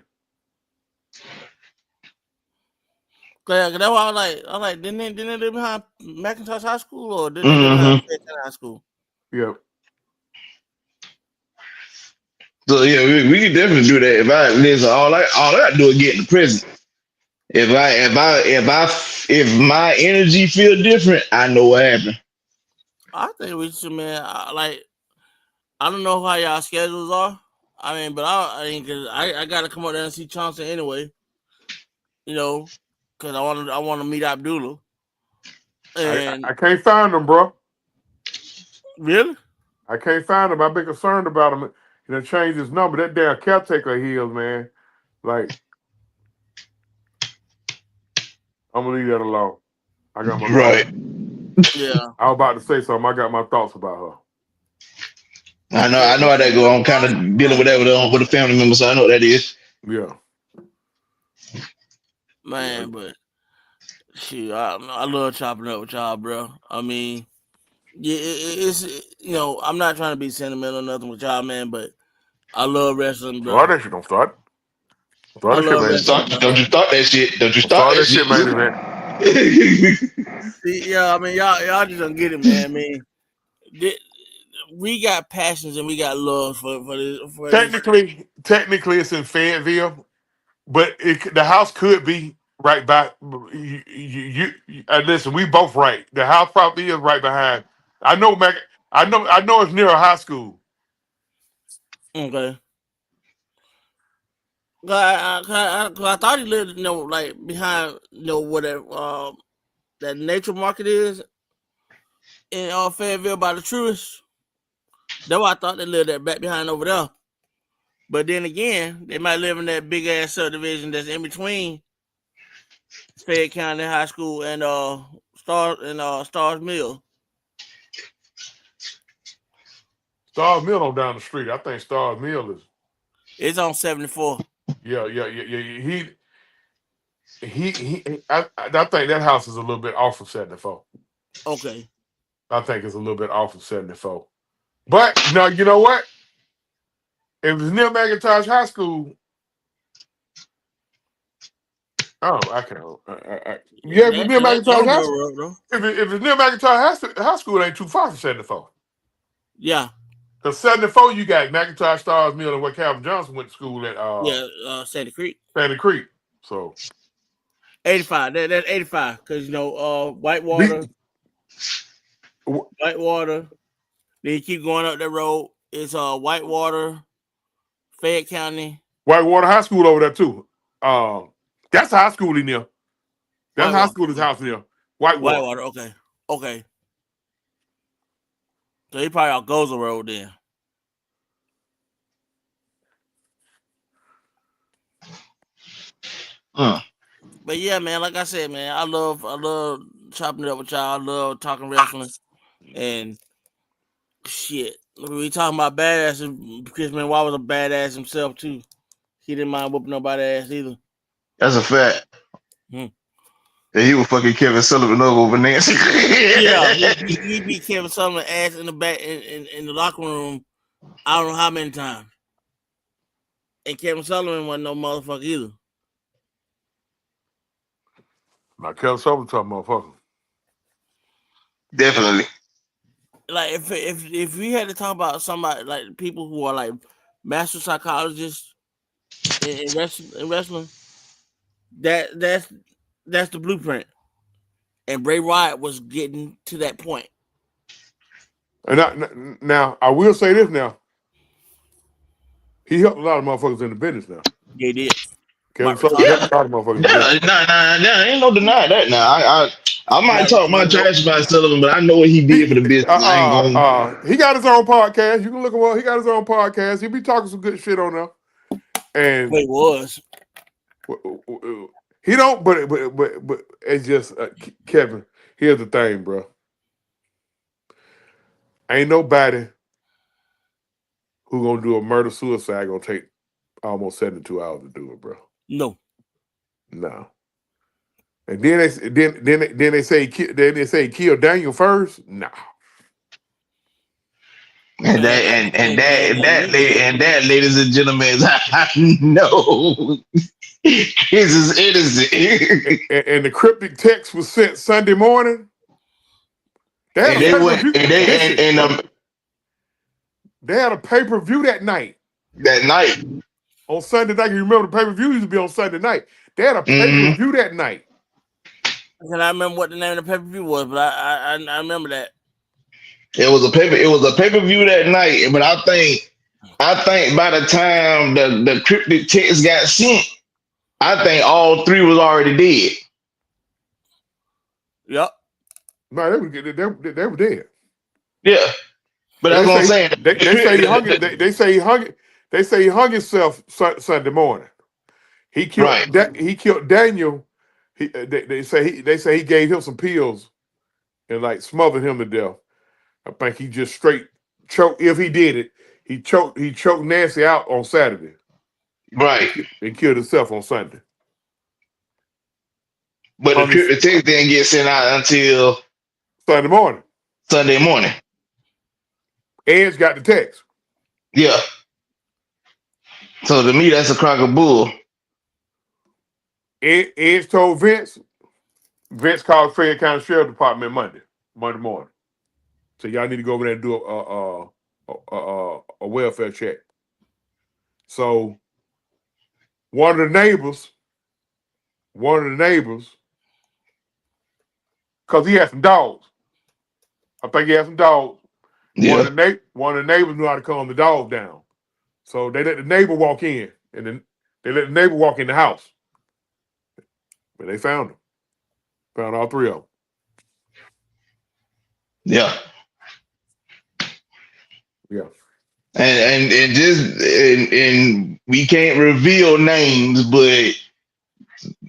That's why I like, didn't they live behind McIntosh High School, or didn't they live behind Hmm. Fayette County High School? Yeah. So yeah, we can definitely do that. If I listen, all I gotta do is get in the prison. If my energy feel different, I know what happened. I think we should, man. I don't know how y'all schedules are. I mean, but cause I gotta come up there and see Chauncey anyway. Cause I want to meet Abdullah. And I can't find them, bro. really, I can't find him. I've been concerned about him. You know, change his number. That damn caretaker heels, man. Like, I'm gonna leave that alone. I got my thoughts. Right. yeah. I was about to say something. I got my thoughts about her. I know how that go. I'm kind of dealing with that with a family member, so I know what that is. Yeah. Man, but shoot, I love chopping up with y'all, bro. I mean, yeah, it's I'm not trying to be sentimental or nothing with y'all, man, but I love wrestling, bro. Start that shit. Don't start. Start I that shit, love Don't man. wrestling, start. bro. Don't you start that shit. Don't you start Start that that shit, man, event. shit. See, yeah, I mean, y'all just don't get it, man. I mean, we got passions and we got love for this. Technically, it's in Fayetteville, but the house could be right by. Listen, we both right. The house probably is right behind. I know, Mac. I know it's near a high school. Okay. I thought he lived, like behind, whatever that nature market is in Fayetteville by the Truist. That's why I thought they lived that back behind over there. But then again, they might live in that big ass subdivision that's in between Fayette County High School and Stars Mill. Stars Mill on down the street. I think Stars Mill is. It's on 74. Yeah. I think that house is a little bit off of 74. Okay. I think it's a little bit off of 74. But no, you know what? If it's near McIntosh High School, I can't. Yeah, if it's near That's McIntosh on High Mill School, Road, though. if it's near McIntosh High School, it ain't too far from 74. Yeah. Because 74, you got McIntosh, Stars Mill, and where Calvin Johnson went to school at Sandy Creek. Sandy Creek. So 85. That's 85. Because Whitewater. Then you keep going up that road. It's Whitewater, Fayette County. Whitewater High School over there too. That's high school in there. That's high school is house near Whitewater. Okay. So he probably on Goza Road then. But yeah, man, like I said, man, I love chopping it up with y'all. I love talking wrestling. And shit. We talking about badass. Chris Benoit was a badass himself too. He didn't mind whooping nobody's ass either. That's a fact. Yeah, he was fucking Kevin Sullivan over Nancy. Yeah, he beat Kevin Sullivan's ass in the back in the locker room. I don't know how many times. And Kevin Sullivan wasn't no motherfucker either. Now Kevin Sullivan talking motherfucker. Definitely. Like if we had to talk about somebody like people who are like master psychologists in wrestling, that's the blueprint. And Bray Wyatt was getting to that point. And now I will say this now. He helped a lot of motherfuckers in the business now. He did. Kevin Sullivan helped a lot of motherfuckers in the business. Nah, ain't no denying that now. I might talk my trash about Sullivan, but I know what he did for the business. I ain't gonna... He got his own podcast. You can look at what he got his own podcast. He be talking some good shit on there. And Wait, was he don't, but it's just Kevin. Here's the thing, bro. Ain't nobody who gonna do a murder suicide gonna take almost 72 hours to do it, bro. No. And then they say kill Daniel first. Nah. And that, ladies and gentlemen, I know Chris is innocent. And the cryptic text was sent Sunday morning. They had a pay-per-view that night. On Sunday night. You remember the pay-per-view used to be on Sunday night. They had a pay-per-view that night. And I remember what the name of the pay-per-view was, but I remember that. It was a pay-per-view that night, but I think by the time the cryptic text got sent, I think all three was already dead. Yep. No, they were dead. Yeah, but And that's what I'm saying. they say he hung it. They say he hung it. They say he hung himself Sunday morning. He killed. Right, He killed Daniel. They say he gave him some pills and like smothered him to death. I think he just straight choked. If he did it, he choked Nancy out on Saturday right. and killed himself on Sunday. But the Hung his text didn't get sent out until Sunday morning. Sunday morning. Edge got the text. Yeah. So to me, that's a crock of bull. Edge told Vince. Vince called Fayette County Sheriff Department Monday morning. So y'all need to go over there and do a welfare check. So one of the neighbors, because he had some dogs. I think he had some dogs. Yeah. One of the neighbors knew how to calm the dog down. So they let the neighbor walk in, and then they let the neighbor walk in the house. But they found them. Found all three of them. Yeah. Yeah. And just and we can't reveal names, but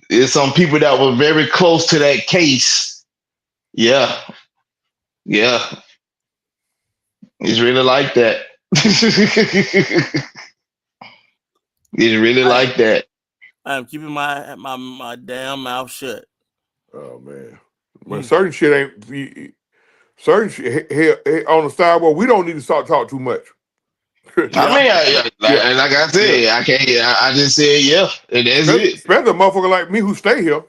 it's some people that were very close to that case. Yeah. Yeah. It's really like that. It's really like that. I'm keeping my damn mouth shut. Oh man. Well, certain shit ain't certain shit on the sidewalk. We don't need to start talking too much. I mean, like I said, I can't. I just said yeah, and that's it. Especially a motherfucker like me who stay here,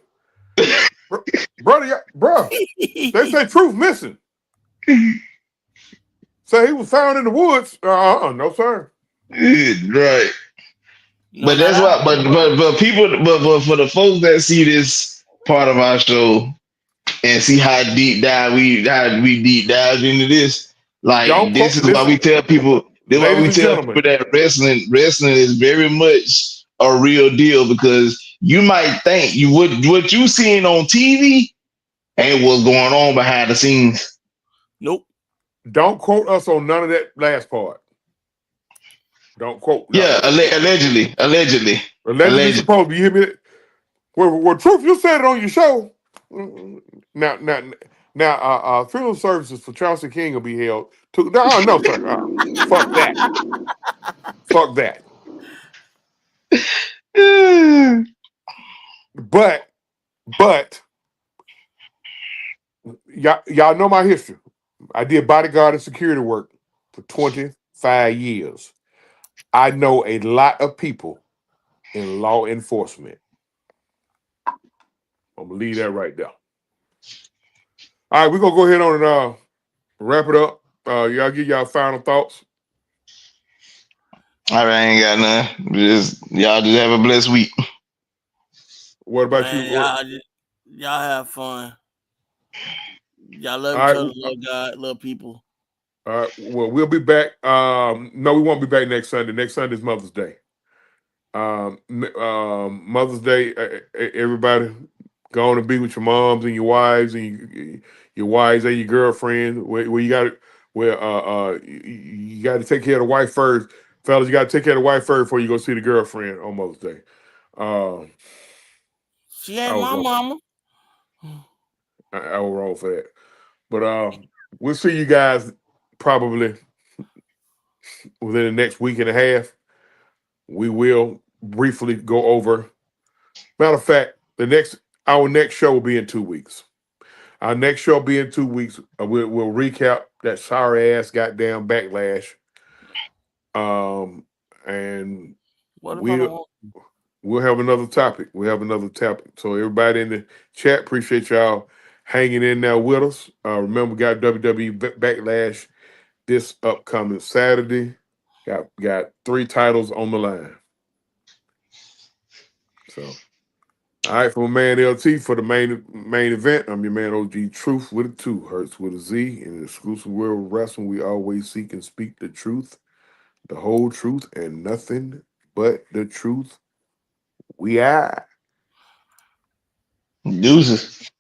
bro. They say Truth missing. Say he was found in the woods. No sir. Right. No, But that's why. But people. But for the folks that see this part of our show and see how deep deep dive into this, like this is why we tell people. This is why we tell people that wrestling is very much a real deal, because you might think what you seeing on TV ain't what's going on behind the scenes. Nope. Don't quote us on none of that last part. Don't quote. Yeah, allegedly. Allegedly supposed to be. You hear me? Well, Truth, you said it on your show. Now, funeral services for Chauncey King will be held. No, sir. Fuck that. Fuck that. But y'all know my history. I did bodyguard and security work for 25 years. I know a lot of people in law enforcement. I'm gonna leave that right there. All right, we're gonna go ahead on and wrap it up. Y'all give y'all final thoughts. All right, I ain't got nothing. Y'all just have a blessed week. What about you? Y'all have fun. Y'all love each other, love God, love people. All right. Well, we'll be back. No, we won't be back next Sunday. Next Sunday is Mother's Day. Mother's Day, everybody go on and be with your moms and your wives and your wives and your girlfriends. Where you got you got to take care of the wife first, fellas. You got to take care of the wife first before you go see the girlfriend on Mother's Day. She ain't my mama. I was wrong for that, but we'll see you guys probably within the next week and a half. We will briefly go over. Matter of fact, our next show will be in 2 weeks. Our next show will be in 2 weeks. We'll recap that sorry ass goddamn backlash. And we'll have another topic. So everybody in the chat, appreciate y'all hanging in there with us. Remember, we got WWE Backlash this upcoming Saturday. Got 3 titles on the line. So, all right, for my man LT for the main event, I'm your man OG Truth with a 2, Hurts with a Z. In the exclusive world of wrestling, we always seek and speak the truth, the whole truth, and nothing but the truth. We are. Deuces.